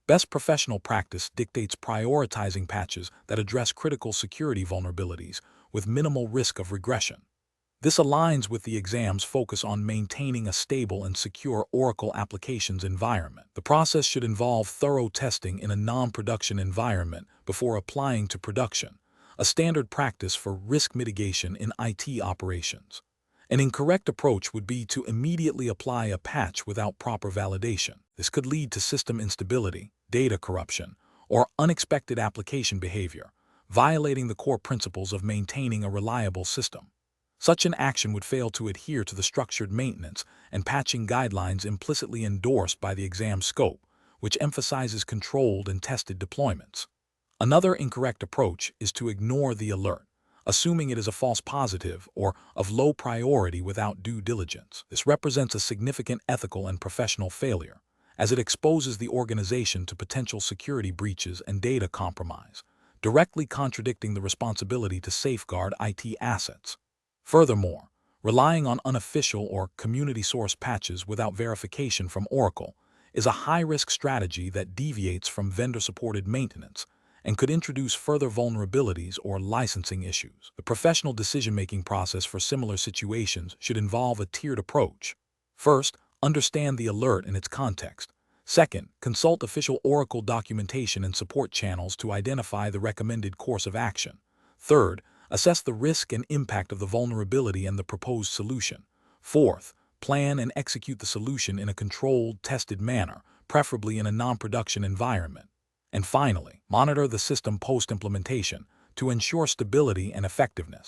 Best professional practice dictates prioritizing patches that address critical security vulnerabilities with minimal risk of regression. This aligns with the exam's focus on maintaining a stable and secure Oracle applications environment. The process should involve thorough testing in a non-production environment before applying to production, a standard practice for risk mitigation in IT operations. An incorrect approach would be to immediately apply a patch without proper validation. This could lead to system instability, data corruption, or unexpected application behavior, violating the core principles of maintaining a reliable system. Such an action would fail to adhere to the structured maintenance and patching guidelines implicitly endorsed by the exam scope, which emphasizes controlled and tested deployments. Another incorrect approach is to ignore the alert, assuming it is a false positive or of low priority without due diligence. This represents a significant ethical and professional failure, as it exposes the organization to potential security breaches and data compromise, directly contradicting the responsibility to safeguard IT assets. Furthermore, relying on unofficial or community-sourced patches without verification from Oracle is a high-risk strategy that deviates from vendor-supported maintenance and could introduce further vulnerabilities or licensing issues. The professional decision-making process for similar situations should involve a tiered approach. First, understand the alert in its context. Second, consult official Oracle documentation and support channels to identify the recommended course of action. Third, assess the risk and impact of the vulnerability and the proposed solution. Fourth, plan and execute the solution in a controlled, tested manner, preferably in a non-production environment. And finally, monitor the system post-implementation to ensure stability and effectiveness.